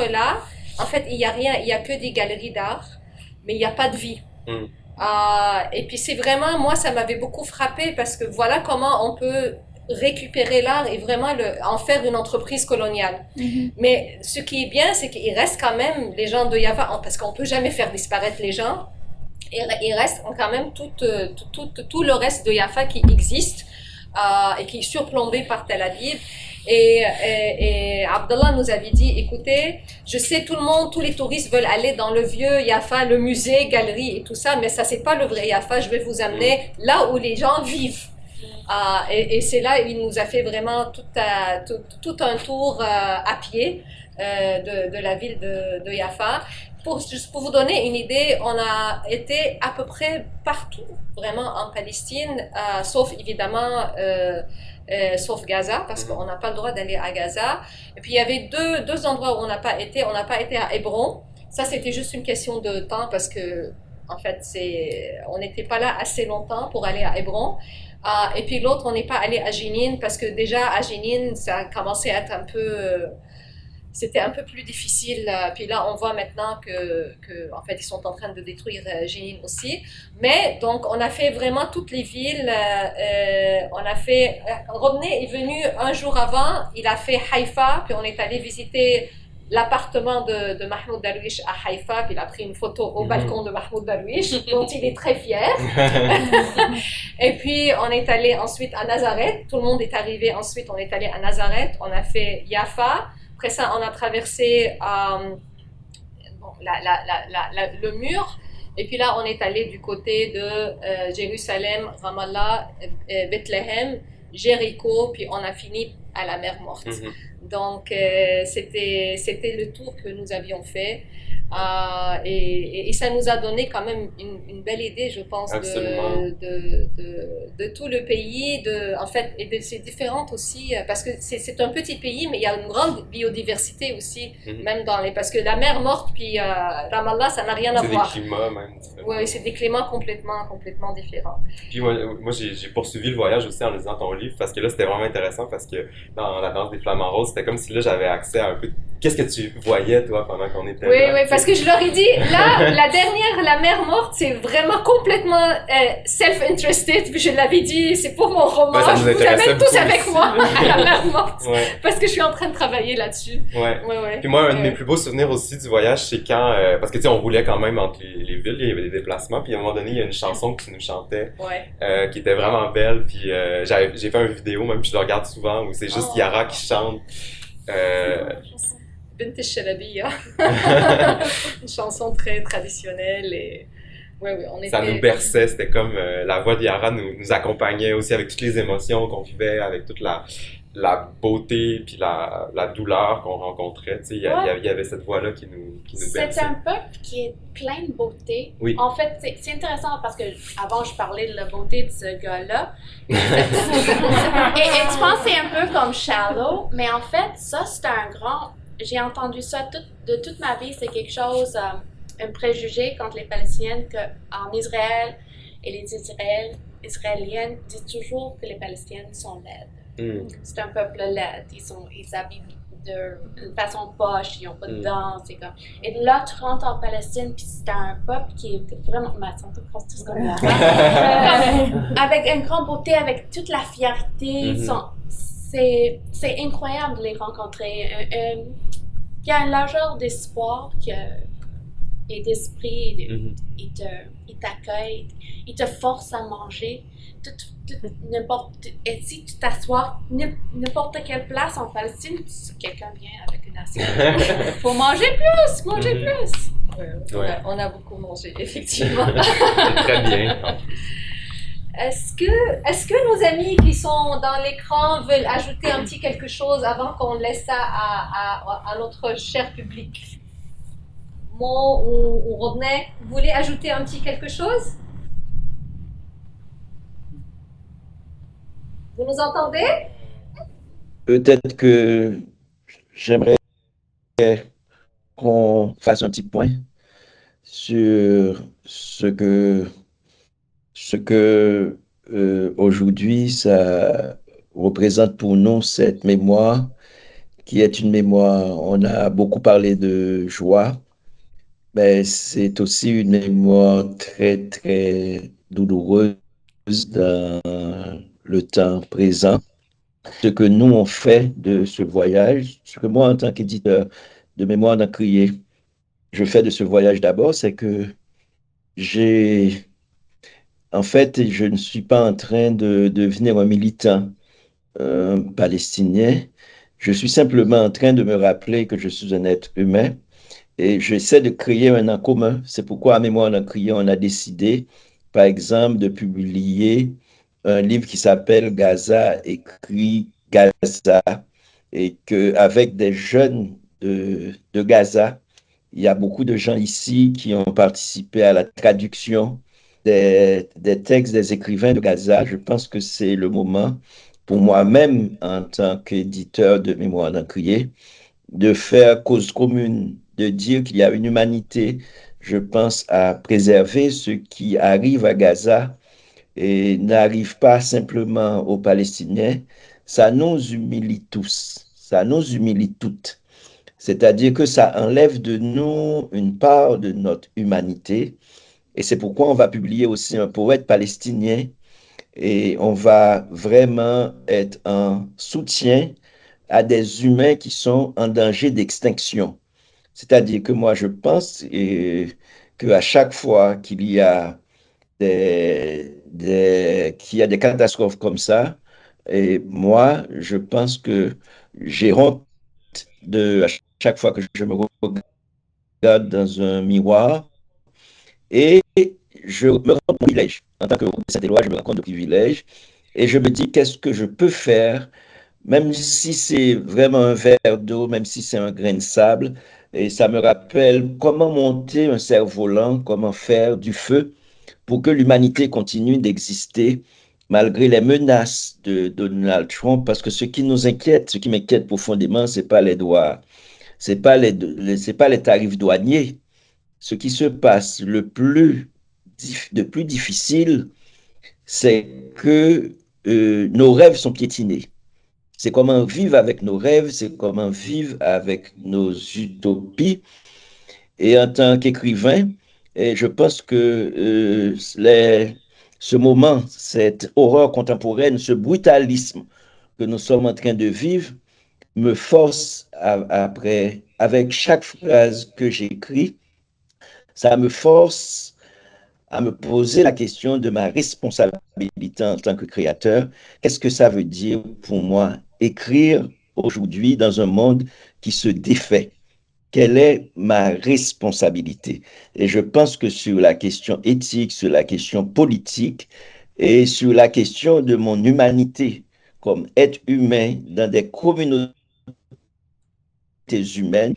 là, en fait, il y a rien, il y a que des galeries d'art, mais il n'y a pas de vie. Et puis c'est vraiment, moi, ça m'avait beaucoup frappé parce que voilà comment on peut récupérer l'art et vraiment en faire une entreprise coloniale. Mais ce qui est bien, c'est qu'il reste quand même les gens de Jaffa, parce qu'on peut jamais faire disparaître les gens. Et il reste quand même tout le reste de Jaffa qui existe et qui est surplombé par Tel Aviv. Et Abdallah nous avait dit, écoutez, je sais tous les touristes veulent aller dans le vieux Jaffa, le musée, galerie et tout ça, mais ça c'est pas le vrai Jaffa, je vais vous amener là où les gens vivent. Et c'est là où il nous a fait vraiment tout un tour à pied de la ville de Jaffa. Juste pour vous donner une idée, on a été à peu près partout, vraiment en Palestine, sauf évidemment, sauf Gaza, parce qu'on n'a pas le droit d'aller à Gaza. Et puis il y avait deux endroits où on n'a pas été. On n'a pas été à Hébron. Ça, c'était juste une question de temps, parce que en fait, on n'était pas là assez longtemps pour aller à Hébron. Et puis l'autre, on n'est pas allé à Jenin, parce que déjà à Jenin, ça a commencé à être un peu... C'était un peu plus difficile. Puis là, on voit maintenant que en fait, ils sont en train de détruire Jenin aussi. Mais donc, on a fait vraiment toutes les villes. On a fait... Rodney est venu un jour avant. Il a fait Haïfa. Puis on est allé visiter l'appartement de Mahmoud Darwish à Haïfa. Puis il a pris une photo au balcon de Mahmoud Darwish, dont il est très fier. Et puis, on est allé ensuite à Nazareth. Tout le monde est arrivé. Ensuite, on est allé à Nazareth. On a fait Jaffa. Après ça, on a traversé le mur. Et puis là, on est allé du côté de Jérusalem, Ramallah, Bethléem, Jéricho, puis on a fini à la mer Morte. Donc, c'était le tour que nous avions fait. Et ça nous a donné quand même une belle idée, je pense, de tout le pays. En fait, et c'est différent aussi, parce que c'est un petit pays, mais il y a une grande biodiversité aussi, même parce que la mer Morte puis Ramallah, ça n'a rien à voir. C'est des climats même différents. Oui, c'est des climats complètement différents. Puis moi j'ai poursuivi le voyage aussi en lisant ton livre, parce que là, c'était vraiment intéressant, parce que dans la danse des flamants roses, c'était comme si là, j'avais accès à un peu... Qu'est-ce que tu voyais, toi, pendant qu'on était là? Oui, parce que je leur ai dit, là, la mer Morte, c'est vraiment complètement self-interested. Puis je l'avais dit, c'est pour mon roman, ça je nous vous amène tous aussi. avec moi à la mer Morte. Ouais. Parce que je suis en train de travailler là-dessus. Ouais. Puis moi, un de mes plus beaux souvenirs aussi du voyage, c'est quand... parce que, tu sais, on roulait quand même entre les villes, il y avait des déplacements, puis à un moment donné, il y a une chanson que tu nous chantais, qui était vraiment belle, puis j'ai fait une vidéo, même, puis je le regarde souvent, où c'est juste Yara qui chante. Bint al-Shalabiya. Une chanson très traditionnelle et on était... Ça nous berçait, c'était comme la voix de Yara nous accompagnait aussi avec toutes les émotions qu'on vivait, avec toute la beauté puis la douleur qu'on rencontrait. Tu sais, il y avait cette voix-là qui nous berçait. C'est un peuple qui est plein de beauté. Oui. En fait, c'est intéressant parce que avant je parlais de la beauté de ce gars-là. et tu penses que c'est un peu comme Shallow, mais en fait, ça, c'est un grand j'ai entendu ça de toute ma vie. C'est quelque chose, un préjugé contre les Palestiniennes qu'en Israël et les Israéliennes disent toujours que les Palestiniennes sont laides. C'est un peuple laid. Ils s'habillent de façon poche, ils n'ont pas de dents. C'est comme... Et là, tu rentres en Palestine, puis c'est un peuple qui est vraiment. Mais c'est tous comme là. Avec une grande beauté, avec toute la fierté. C'est incroyable de les rencontrer. Il y a une largeur d'espoir et d'esprit. Ils t'accueillent, ils te forcent à manger. Et si tu t'assois n'importe quelle place en Palestine, quelqu'un vient avec une assiette. Faut manger plus. On a beaucoup mangé, effectivement. C'est très bien. Est-ce que nos amis qui sont dans l'écran veulent ajouter un petit quelque chose avant qu'on laisse ça à notre cher public? Mo ou Rodney, vous voulez ajouter un petit quelque chose? Vous nous entendez? Peut-être que j'aimerais qu'on fasse un petit point sur ce que aujourd'hui ça représente pour nous cette mémoire qui est une mémoire. On a beaucoup parlé de joie, mais c'est aussi une mémoire très très douloureuse dans le temps présent. Ce que nous on fait de ce voyage, ce que moi en tant qu'éditeur de Mémoire d'Encrier, je fais de ce voyage d'abord, c'est que en fait, je ne suis pas en train de devenir un militant palestinien. Je suis simplement en train de me rappeler que je suis un être humain et j'essaie de créer un en commun. C'est pourquoi à Mémoire d'Encrier, on a décidé, par exemple, de publier un livre qui s'appelle Gaza écrit Gaza et qu'avec des jeunes de Gaza, il y a beaucoup de gens ici qui ont participé à la traduction des textes des écrivains de Gaza. Je pense que c'est le moment pour moi-même, en tant qu'éditeur de Mémoire d'Encrier, de faire cause commune, de dire qu'il y a une humanité, je pense, à préserver. Ce qui arrive à Gaza et n'arrive pas simplement aux Palestiniens. Ça nous humilie tous, ça nous humilie toutes. C'est-à-dire que ça enlève de nous une part de notre humanité. Et c'est pourquoi on va publier aussi un poète palestinien et on va vraiment être en soutien à des humains qui sont en danger d'extinction. C'est-à-dire que moi, je pense qu'à chaque fois qu'il y a qu'il y a des catastrophes comme ça, et moi, je pense que j'ai honte à chaque fois que je me regarde dans un miroir et je me rends compte de privilège. En tant que Saint-Éloi, je me rends compte de privilège et je me dis qu'est-ce que je peux faire, même si c'est vraiment un verre d'eau, même si c'est un grain de sable. Et ça me rappelle comment monter un cerf-volant, comment faire du feu pour que l'humanité continue d'exister malgré les menaces de Donald Trump, parce que ce qui nous inquiète, ce qui m'inquiète profondément, c'est pas les droits, c'est pas les tarifs douaniers. Ce qui se passe de plus difficile, c'est que nos rêves sont piétinés. C'est comment vivre avec nos rêves, c'est comment vivre avec nos utopies. Et en tant qu'écrivain, et je pense que ce moment, cette horreur contemporaine, ce brutalisme que nous sommes en train de vivre, me force, après, avec chaque phrase que j'écris, ça me force à me poser la question de ma responsabilité en tant que créateur. Qu'est-ce que ça veut dire pour moi écrire aujourd'hui dans un monde qui se défait? Quelle est ma responsabilité? Et je pense que sur la question éthique, sur la question politique et sur la question de mon humanité comme être humain dans des communautés humaines,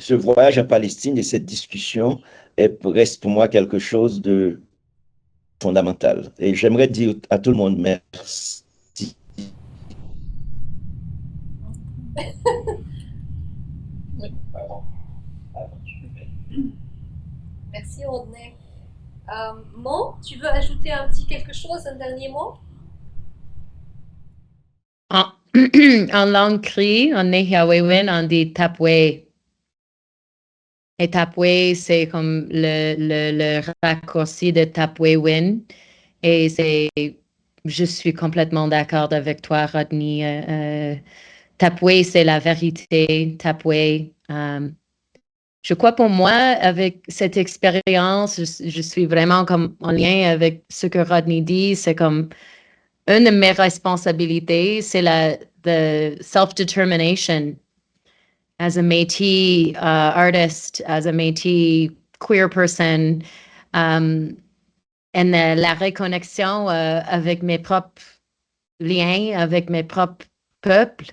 ce voyage en Palestine et cette discussion reste pour moi quelque chose de fondamental. Et j'aimerais dire à tout le monde merci. merci Rodney. Mo, tu veux ajouter un petit quelque chose, un dernier mot? En, en langue cri, en Nehiawewen, on dit tapwe. Et tapwe, c'est comme le raccourci de tapwewin. Et je suis complètement d'accord avec toi, Rodney. Tapwe, c'est la vérité. Tapwe. Je crois pour moi, avec cette expérience, je suis vraiment comme en lien avec ce que Rodney dit. C'est comme une de mes responsabilités, c'est the self-determination as a Métis artist, as a Métis queer person, et la reconnexion avec mes propres liens, avec mes propres peuples,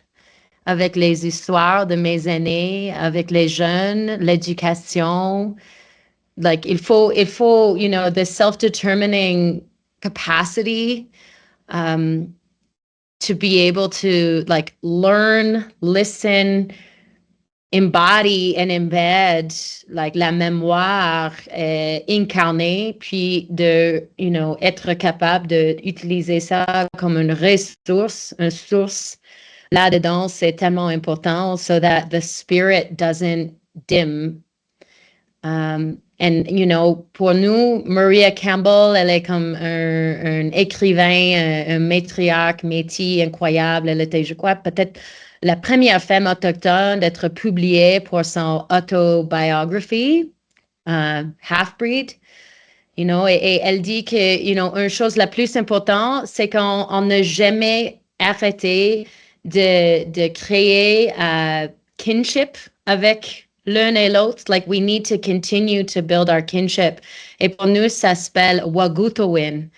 avec les histoires de mes aînés, avec les jeunes, l'éducation. Like, il faut, you know, the self-determining capacity to be able to, like, learn, listen, embody and embed, like, la mémoire incarnée, puis de, you know, être capable d'utiliser ça comme une ressource, une source. Là-dedans, c'est tellement important so that the spirit doesn't dim. And, you know, pour nous, Maria Campbell, elle est comme un écrivain, un matriarche, métis incroyable. Elle était, je crois, peut-être la première femme autochtone d'être publiée pour son autobiographie, Half-Breed. You know, et elle dit que, you know, une chose la plus importante, c'est qu'on n'a jamais arrêté de créer kinship avec l'un et l'autre. Like, we need to continue to build our kinship. Et pour nous, ça s'appelle Wagutowin.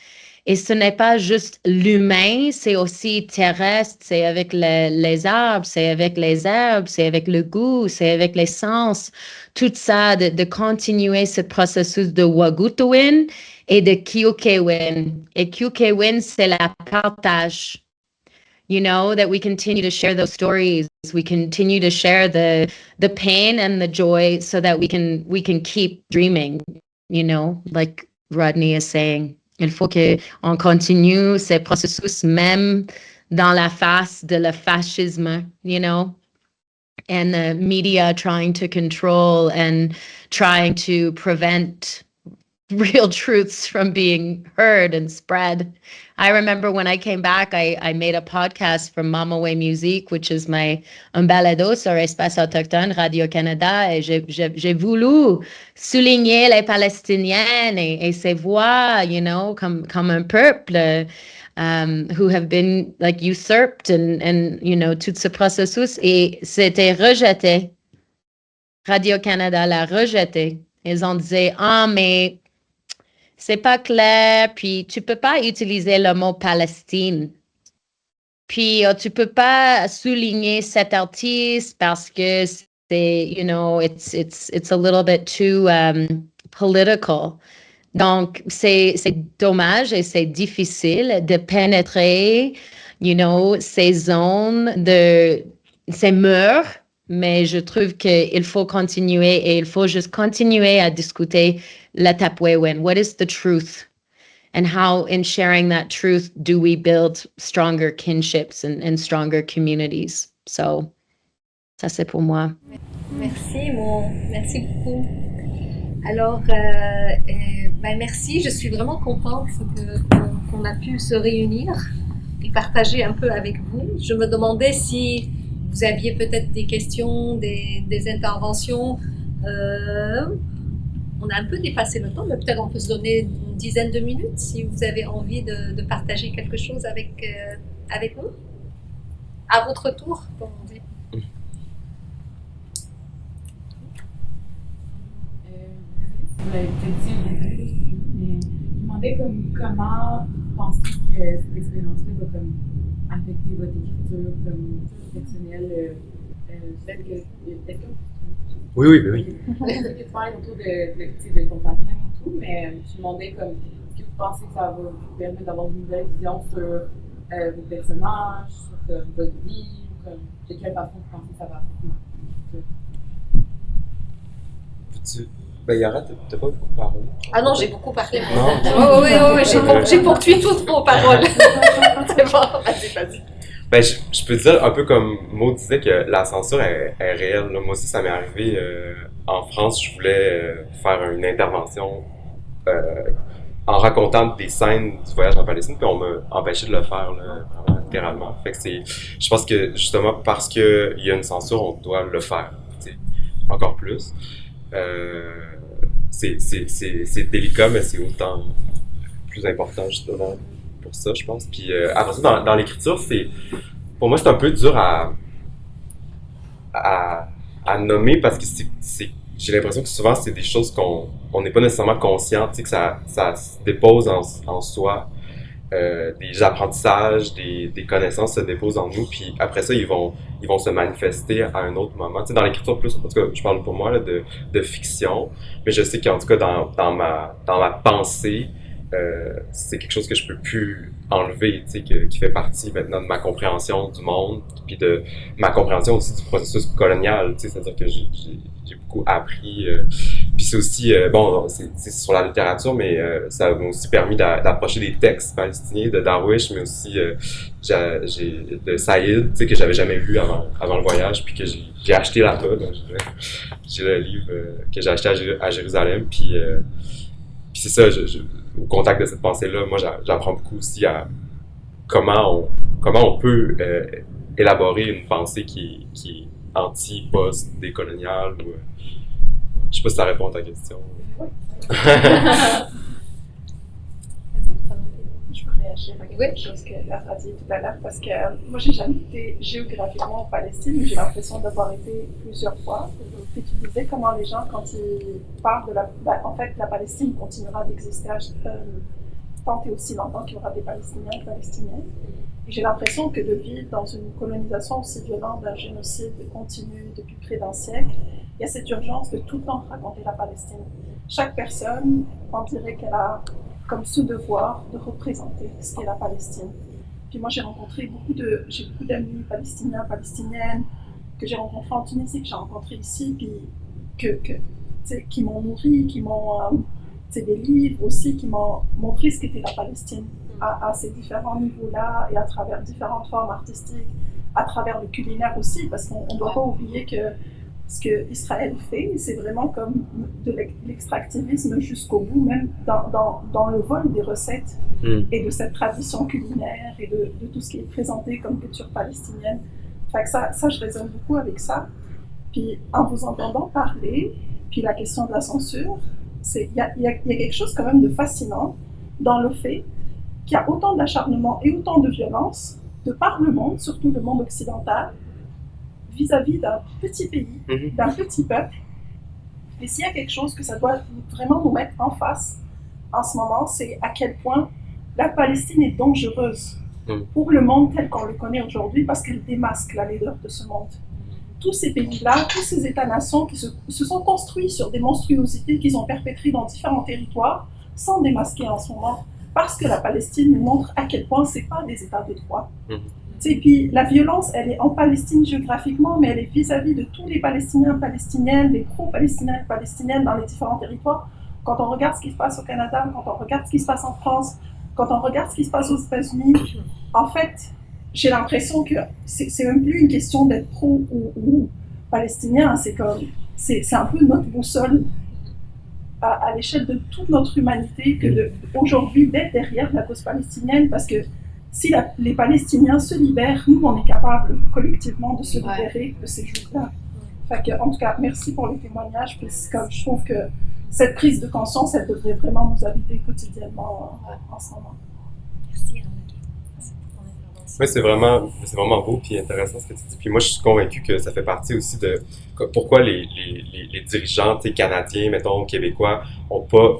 Et ce n'est pas juste l'humain, c'est aussi terrestre, c'est avec les arbres, c'est avec les herbes, c'est avec le goût, c'est avec les sens. Tout ça, de continuer ce processus de Wagutowin et de Kiukewin. Et Kiukewin, c'est la partage. You know, that we continue to share those stories. We continue to share the pain and the joy so that we can keep dreaming, you know, like Rodney is saying. Il faut qu'on continue ces processus même dans la face de le fascisme, you know, and the media trying to control and trying to prevent real truths from being heard and spread. I remember when I came back, I made a podcast for Mama Way Music, which is un balado sur Espace Autochtone, Radio-Canada, et j'ai voulu souligner les Palestiniennes et ces voix, you know, comme un peuple who have been, like, usurped and you know, tout ce processus, et c'était rejeté. Radio-Canada l'a rejeté. Ils ont dit, mais c'est pas clair, puis tu peux pas utiliser le mot Palestine. Puis tu peux pas souligner cet artiste parce que c'est, you know, it's a little bit too political. Donc, c'est dommage et c'est difficile de pénétrer, you know, ces zones, ces murs, mais je trouve qu'il faut continuer et il faut juste continuer à discuter la Tapwewen. What is the truth? And how, in sharing that truth, do we build stronger kinships and stronger communities? So, ça c'est pour moi. Merci, merci beaucoup. Alors, merci, je suis vraiment contente qu'on a pu se réunir et partager un peu avec vous. Je me demandais si vous aviez peut-être des questions, des interventions. On a un peu dépassé le temps, mais peut-être on peut se donner une dizaine de minutes si vous avez envie de partager quelque chose avec nous. À votre tour, comme on dit. Vous l'avez peut-être dit au début, mais je me demandais comment vous pensez que cette expérience-là va affecter votre écriture personnelle. Oui. Tu parles autour de ton partenaire et tout, mais je me demandais est-ce que vous pensez que ça va vous permettre d'avoir une nouvelle vision sur vos personnages, sur votre vie, de quelle façon vous pensez que ça va affecter? Ben, Yara, t'as pas beaucoup parlé. Ah non, j'ai beaucoup parlé. Non. Ouais, j'ai poursuivi toutes vos paroles. C'est bon, vas-y. Ben, je peux dire un peu comme Maud disait que la censure est réelle. Là. Moi aussi, ça m'est arrivé en France. Je voulais faire une intervention en racontant des scènes du voyage en Palestine, puis on m'a empêché de le faire, là, vraiment, littéralement. Fait que je pense que justement parce qu'il y a une censure, on doit le faire, tu sais, encore plus. C'est délicat, mais c'est autant plus important justement pour ça, je pense. Puis après ça, dans l'écriture, pour moi, c'est un peu dur à nommer parce que j'ai l'impression que souvent, c'est des choses qu'on n'est pas nécessairement conscient, tu sais, que ça se dépose en soi. Des apprentissages, des connaissances se déposent en nous, puis après ça, ils vont se manifester à un autre moment. Tu sais, dans l'écriture plus, en tout cas, je parle pour moi là, de fiction, mais je sais qu'en tout cas, dans ma pensée, c'est quelque chose que je peux plus enlever, tu sais, qui fait partie maintenant de ma compréhension du monde, puis de ma compréhension aussi du processus colonial, tu sais, c'est-à-dire que j'ai beaucoup appris, puis c'est aussi, bon, c'est sur la littérature, mais ça m'a aussi permis d'approcher des textes palestiniens de Darwish, mais aussi j'ai de Saïd, tu sais, que j'avais jamais lu avant le voyage, puis que j'ai acheté là-bas, donc j'ai le livre que j'ai acheté à Jérusalem, puis c'est ça, au contact de cette pensée-là, moi, j'apprends beaucoup aussi à comment on peut élaborer une pensée qui est anti-post-décoloniale. Je sais pas si ça répond à ta question. Oui. Je peux réagir à quelque chose que Lara a dit tout à l'heure, parce que moi, j'ai jamais été géographiquement en Palestine, mais j'ai l'impression d'avoir été plusieurs fois. Et tu disais comment les gens, quand ils parlent de en fait, la Palestine continuera d'exister tant et aussi longtemps qu'il y aura des Palestiniens et Palestiniennes. Et j'ai l'impression que de vivre dans une colonisation aussi violente, d'un génocide continu depuis près d'un siècle, il y a cette urgence de tout le temps raconter la Palestine. Chaque personne, on dirait qu'elle a comme ce devoir de représenter ce qu'est la Palestine. Puis moi, j'ai beaucoup d'amis palestiniens, palestiniennes, que j'ai rencontrés en Tunisie, que j'ai rencontrés ici, puis qui m'ont nourri, qui m'ont... des livres aussi qui m'ont montré ce qu'était la Palestine à ces différents niveaux-là et à travers différentes formes artistiques, à travers le culinaire aussi, parce qu'on ne doit pas oublier que ce qu'Israël fait, c'est vraiment comme de l'extractivisme jusqu'au bout, même dans le vol des recettes et de cette tradition culinaire et de tout ce qui est présenté comme culture palestinienne. Fait que ça, je résonne beaucoup avec ça. Puis en vous entendant parler, puis la question de la censure, il y a quelque chose quand même de fascinant dans le fait qu'il y a autant d'acharnement et autant de violence de par le monde, surtout le monde occidental, vis-à-vis d'un petit pays, d'un petit peuple. Et s'il y a quelque chose que ça doit vraiment nous mettre en face en ce moment, c'est à quel point la Palestine est dangereuse pour le monde tel qu'on le connaît aujourd'hui, parce qu'elle démasque la laideur de ce monde. Tous ces pays-là, tous ces États-nations qui se sont construits sur des monstruosités qu'ils ont perpétrées dans différents territoires, sans démasquer en ce moment, parce que la Palestine nous montre à quel point c'est pas des États de droit. Et puis la violence, elle est en Palestine géographiquement, mais elle est vis-à-vis de tous les Palestiniens, Palestiniennes, les pro-Palestiniens et Palestiniennes dans les différents territoires. Quand on regarde ce qui se passe au Canada, quand on regarde ce qui se passe en France, quand on regarde ce qui se passe aux États-Unis, en fait, j'ai l'impression que c'est même plus une question d'être pro ou palestinien, c'est un peu notre boussole à l'échelle de toute notre humanité que aujourd'hui d'être derrière la cause palestinienne, parce que si les Palestiniens se libèrent, nous on est capable collectivement de se libérer de ces jours-là. En tout cas, merci pour les témoignages, parce que je trouve que cette prise de conscience, elle devrait vraiment nous habiter quotidiennement en ce moment. Merci. Oui, c'est vraiment beau et intéressant ce que tu dis. Puis moi, je suis convaincu que ça fait partie aussi de pourquoi les dirigeants canadiens, mettons, québécois, ont pas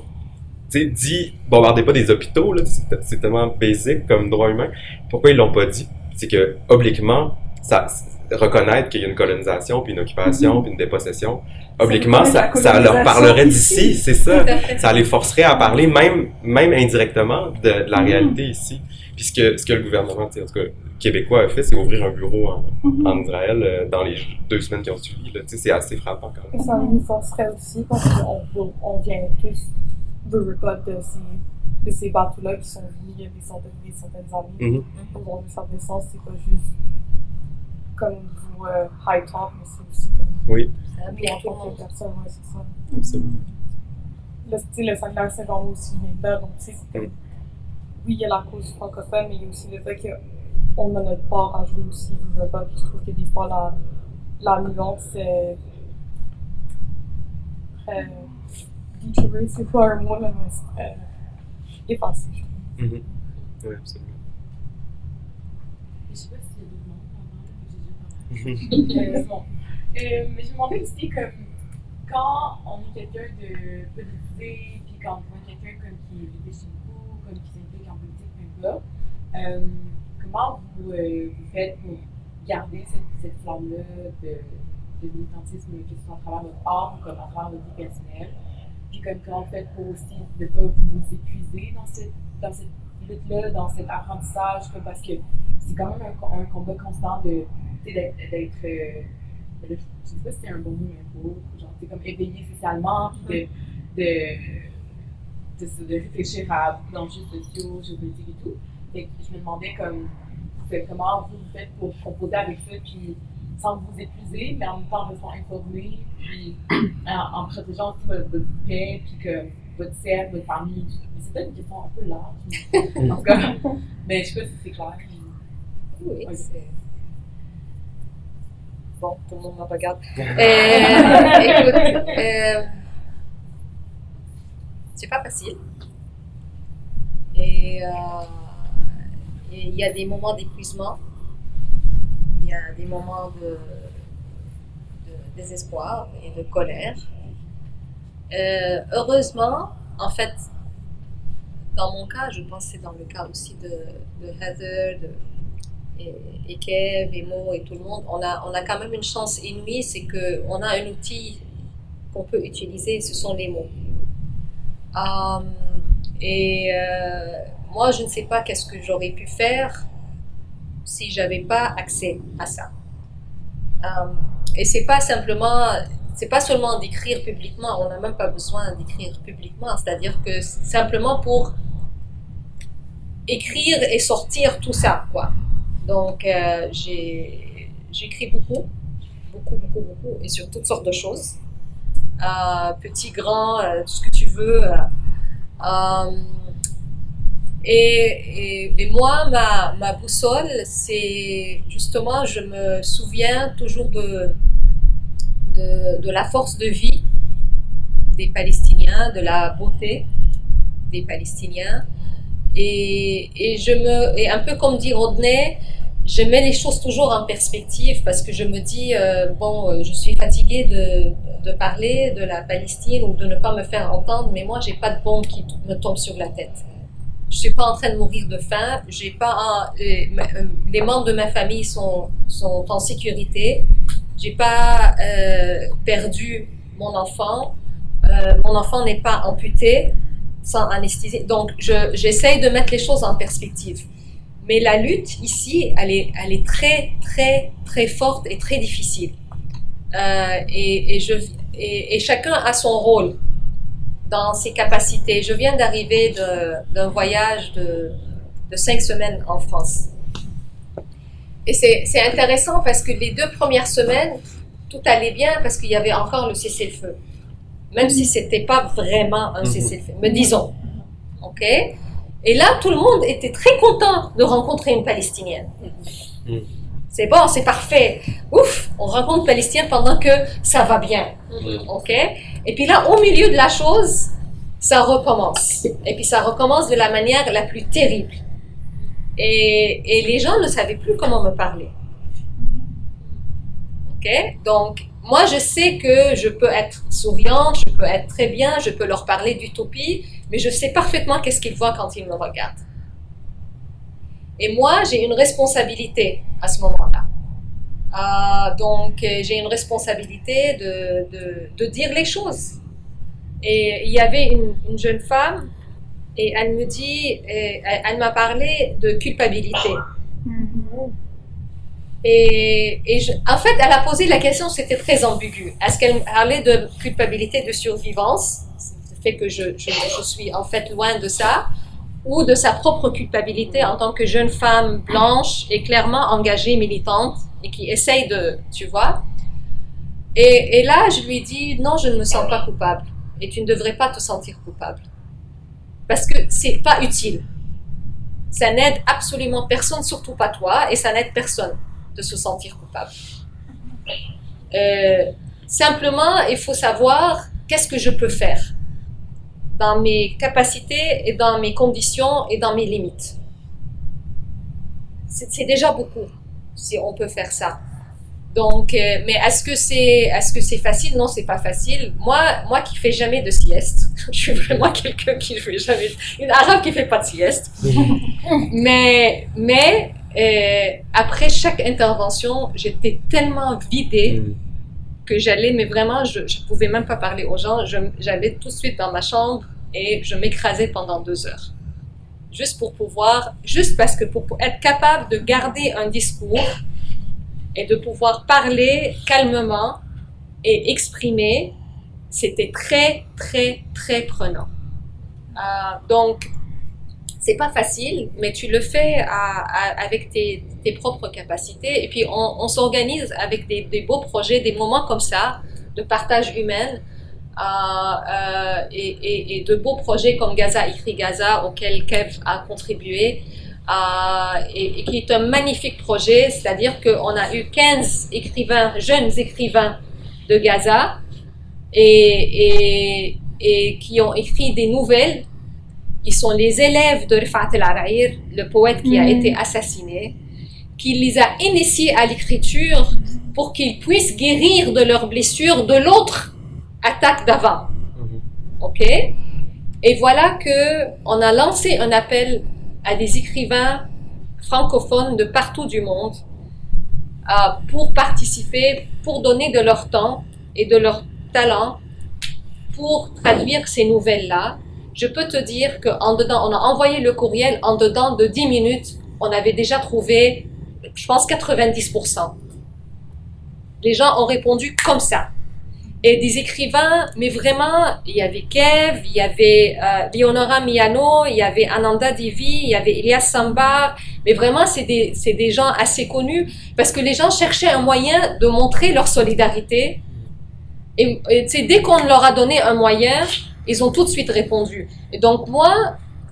dit « bombardez pas des hôpitaux », c'est tellement basique comme droit humain. Pourquoi ils l'ont pas dit? C'est que, obliquement, reconnaître qu'il y a une colonisation, puis une occupation, puis une dépossession, obliquement, reconnaître la ça leur colonisation parlerait ici. d'ici, c'est ça. Tout à fait. Ça les forcerait à parler, même indirectement, de la réalité ici. Puis ce que le gouvernement, tu sais, en tout cas, québécois a fait, c'est ouvrir un bureau en Israël dans les 2 semaines qui ont suivi. Là. Tu sais, c'est assez frappant quand même. Et ça nous forcerait aussi parce qu'on vient tous veut pas de ces bateaux-là qui sont venus il y a des centaines d'années. Mhm. Dans un certain sens, c'est pas juste comme du high talk, mais c'est aussi comme Oui, Ça nous implique en tout le tant que monde. personne, ouais, c'est ça. absolument. Tu sais, le Saguenay Saint-Jean aussi vient de là, donc tu sais, c'est comme- Mm. oui, il y a la cause du francophone, mais il y a aussi le fait qu'on a notre part à jouer aussi, je veux pas, puis je trouve que des fois la nuance est très détournée, c'est pas un mot là, mais c'est très effacé, je trouve. Mhm. Oui, absolument. Je sais pas s'il y a d'autres noms avant, j'ai déjà parlé. Bon. Mais je me demandais aussi, comme, quand on est quelqu'un de politisé, puis quand on voit quelqu'un comme qui réfléchit beaucoup, comme qui s'implique en politique, peu importe, comment vous faites pour garder cette flamme-là de militantisme, que ce soit à travers votre art ou comme à travers votre vie personnelle? Puis comme comment vous faites pour aussi ne pas vous épuiser dans cette lutte-là, dans cet apprentissage, comme parce que c'est quand même un combat constant de tu sais, d'être je sais pas si c'est un bon mot, mais beau, genre t'es comme éveillé socialement, puis de réfléchir à beaucoup d'enjeux sociaux, géopolitiques et tout. Fait que je me demandais comment vous faites pour composer avec ça, puis sans vous épuiser, mais en même temps en restant informé, puis en protégeant aussi votre paix, puis que votre cercle, votre famille. Mais c'est peut-être une question un peu large. En tout cas, mais je sais pas si c'est clair. Oui, Ok. c'est... Bon, tout le monde me regarde. Écoute, c'est pas facile. Et il y a des moments d'épuisement, il y a des moments de désespoir et de colère. Heureusement, en fait, dans mon cas, je pense que c'est dans le cas aussi de Heather, et Kev, et Mo et tout le monde, on a quand même une chance inouïe, c'est qu'on a un outil qu'on peut utiliser, ce sont les mots. Moi, je ne sais pas qu'est-ce que j'aurais pu faire si j'avais pas accès à ça. Et c'est pas seulement d'écrire publiquement, on n'a même pas besoin d'écrire publiquement, c'est-à-dire que c'est simplement pour écrire et sortir tout ça, quoi. Donc, j'écris beaucoup, et sur toutes sortes de choses. Petit, grand, tout ce que tu veux. Et moi, ma boussole, c'est justement, je me souviens toujours de la force de vie des Palestiniens, de la beauté des Palestiniens. Et un peu comme dit Rodney, je mets les choses toujours en perspective parce que je me dis, je suis fatiguée de parler de la Palestine ou de ne pas me faire entendre, mais moi, j'ai pas de bombe qui me tombe sur la tête. Je suis pas en train de mourir de faim, les membres de ma famille sont en sécurité, j'ai pas perdu mon enfant n'est pas amputé, sans anesthésie. Donc, j'essaye de mettre les choses en perspective. Mais la lutte ici, elle est très, très, très forte et très difficile. Et chacun a son rôle dans ses capacités. Je viens d'arriver d'un voyage de 5 semaines en France. Et c'est intéressant parce que les 2 premières semaines, tout allait bien parce qu'il y avait encore le cessez-le-feu. Même si c'était pas vraiment un cessez-le-feu, mais disons, ok. Et là, tout le monde était très content de rencontrer une Palestinienne. C'est bon, c'est parfait. Ouf, on rencontre une Palestinienne pendant que ça va bien, ok. Et puis là, au milieu de la chose, ça recommence. Et puis ça recommence de la manière la plus terrible. Et les gens ne savaient plus comment me parler. Ok, donc moi, je sais que je peux être souriante, je peux être très bien, je peux leur parler d'utopie, mais je sais parfaitement qu'est-ce qu'ils voient quand ils me regardent. Et moi, j'ai une responsabilité à ce moment-là. Donc, j'ai une responsabilité de dire les choses. Et il y avait une jeune femme, et elle me dit, elle m'a parlé de culpabilité. En fait, elle a posé la question, c'était très ambigu. Est-ce qu'elle parlait de culpabilité de survivance, le fait que je suis en fait loin de ça, ou de sa propre culpabilité en tant que jeune femme blanche et clairement engagée, militante, et qui essaye de, tu vois. Et là, je lui ai dit, non, je ne me sens pas coupable, et tu ne devrais pas te sentir coupable. Parce que c'est pas utile. Ça n'aide absolument personne, surtout pas toi, et ça n'aide personne de se sentir coupable. Simplement, il faut savoir qu'est-ce que je peux faire dans mes capacités et dans mes conditions et dans mes limites. C'est déjà beaucoup si on peut faire ça. Donc, mais est-ce que c'est facile? Non, c'est pas facile. Moi qui fais jamais de sieste, je suis vraiment quelqu'un qui fait jamais, une arabe qui fait pas de sieste. mais après chaque intervention, j'étais tellement vidée que j'allais, mais vraiment, je pouvais même pas parler aux gens. J'allais tout de suite dans ma chambre et je m'écrasais pendant 2 heures. Juste parce que pour être capable de garder un discours et de pouvoir parler calmement et exprimer, c'était très, très, très prenant. Donc, c'est pas facile, mais tu le fais avec tes propres capacités. Et puis, on s'organise avec des beaux projets, des moments comme ça, de partage humain, et de beaux projets comme Gaza écrit Gaza, auquel Kev a contribué, et qui est un magnifique projet, c'est-à-dire qu'on a eu 15 jeunes écrivains de Gaza, et qui ont écrit des nouvelles. Ils sont les élèves de Rifat El-Araïr, le poète qui a été assassiné, qui les a initiés à l'écriture pour qu'ils puissent guérir de leurs blessures de l'autre attaque d'avant. Ok? Et voilà qu'on a lancé un appel à des écrivains francophones de partout du monde pour participer, pour donner de leur temps et de leur talent pour traduire ces nouvelles-là. Je peux te dire qu'en dedans, on a envoyé le courriel, en dedans de 10 minutes, on avait déjà trouvé, je pense, 90%. Les gens ont répondu comme ça. Et des écrivains, mais vraiment, il y avait Kev, il y avait Leonora Miano, il y avait Ananda Devi, il y avait Elias Sambar, mais vraiment, c'est des gens assez connus, parce que les gens cherchaient un moyen de montrer leur solidarité. Et dès qu'on leur a donné un moyen, ils ont tout de suite répondu. Et donc moi,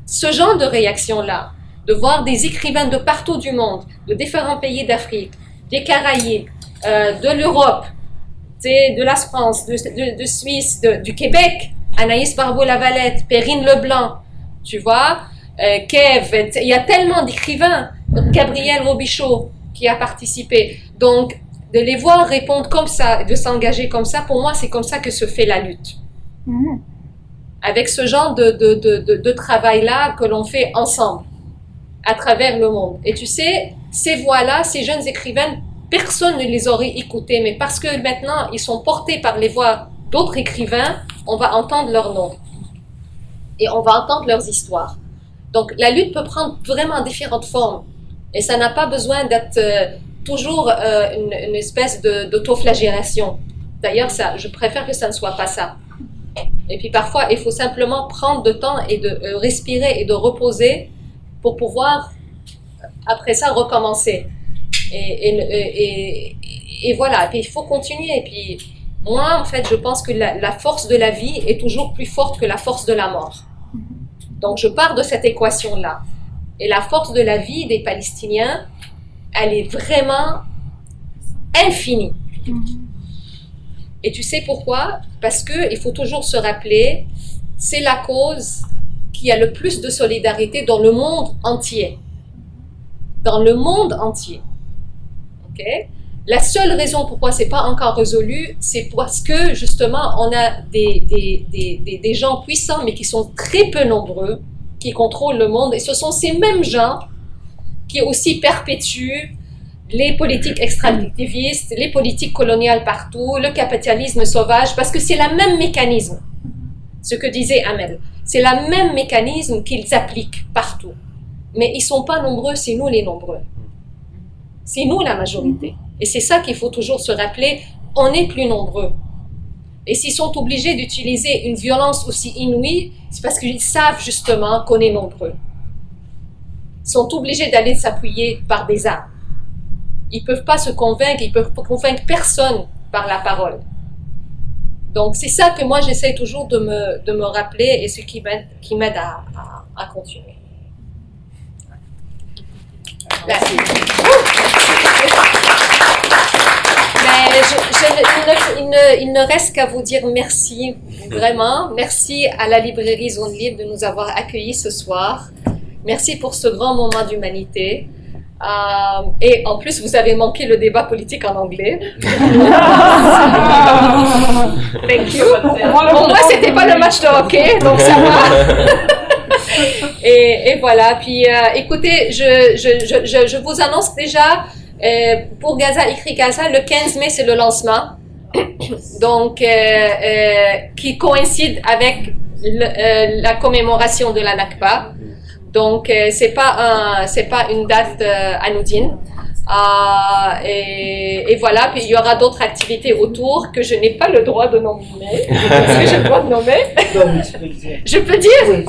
ce genre de réaction-là, de voir des écrivains de partout du monde, de différents pays d'Afrique, des Caraïbes, de l'Europe, de la France, de Suisse, du Québec, Anaïs Barbeau-Lavalette, Perrine Leblanc, tu vois, Kev, il y a tellement d'écrivains, Gabriel Robichaud qui a participé. Donc, de les voir répondre comme ça, de s'engager comme ça, pour moi, c'est comme ça que se fait la lutte. Avec ce genre de travail-là que l'on fait ensemble, à travers le monde. Et tu sais, ces voix-là, ces jeunes écrivains, personne ne les aurait écoutées, mais parce que maintenant, ils sont portés par les voix d'autres écrivains, on va entendre leurs noms. Et on va entendre leurs histoires. Donc, la lutte peut prendre vraiment différentes formes. Et ça n'a pas besoin d'être toujours une espèce d'autoflagellation. D'ailleurs, je préfère que ça ne soit pas ça. Et puis parfois, il faut simplement prendre de temps et de respirer et de reposer pour pouvoir, après ça, recommencer. Et voilà, et puis il faut continuer. Et puis moi, en fait, je pense que la force de la vie est toujours plus forte que la force de la mort. Donc je pars de cette équation-là. Et la force de la vie des Palestiniens, elle est vraiment infinie. Et tu sais pourquoi? Parce qu'il faut toujours se rappeler, c'est la cause qui a le plus de solidarité dans le monde entier. Dans le monde entier. Okay? La seule raison pourquoi ce n'est pas encore résolu, c'est parce que justement, on a des gens puissants, mais qui sont très peu nombreux, qui contrôlent le monde. Et ce sont ces mêmes gens qui aussi perpétuent les politiques extractivistes, les politiques coloniales partout, le capitalisme sauvage, parce que c'est le même mécanisme, ce que disait Amel. C'est le même mécanisme qu'ils appliquent partout. Mais ils ne sont pas nombreux, c'est nous les nombreux. C'est nous la majorité. Et c'est ça qu'il faut toujours se rappeler, on est plus nombreux. Et s'ils sont obligés d'utiliser une violence aussi inouïe, c'est parce qu'ils savent justement qu'on est nombreux. Ils sont obligés d'aller s'appuyer par des armes. Ils ne peuvent pas se convaincre, ils ne peuvent convaincre personne par la parole. Donc c'est ça que moi j'essaie toujours de me rappeler et ce qui m'aide à continuer. Merci. Mais il ne reste qu'à vous dire merci, vraiment. Merci à la librairie Zone Libre de nous avoir accueillis ce soir. Merci pour ce grand moment d'humanité. Et en plus, vous avez manqué le débat politique en anglais. Thank you. Pour moi, c'était pas le match de hockey, donc ça va. Et voilà. Puis, écoutez, je vous annonce déjà pour Gaza, écrit Gaza, le 15 mai, c'est le lancement. Donc, qui coïncide avec la commémoration de la Nakba. Donc, c'est pas une date anodine. Et voilà, puis il y aura d'autres activités autour que je n'ai pas le droit de nommer. Est-ce que j'ai le droit de nommer? Je peux dire?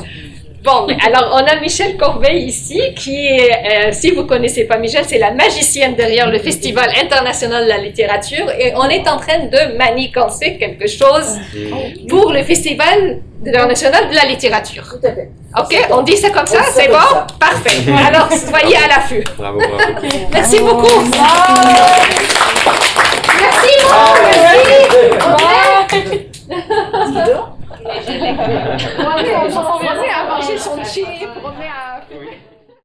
Bon, alors on a Michel Corbeil ici, qui est, si vous ne connaissez pas Michel, c'est la magicienne derrière le Festival international de la littérature, et on est en train de manigancer quelque chose pour le Festival international de la littérature. Tout à fait. Ok, on dit ça comme ça, c'est bon? Ça. Parfait. Alors, soyez à l'affût. Bravo, bravo. Merci beaucoup. Merci beaucoup. On va à manger son chip, on met à...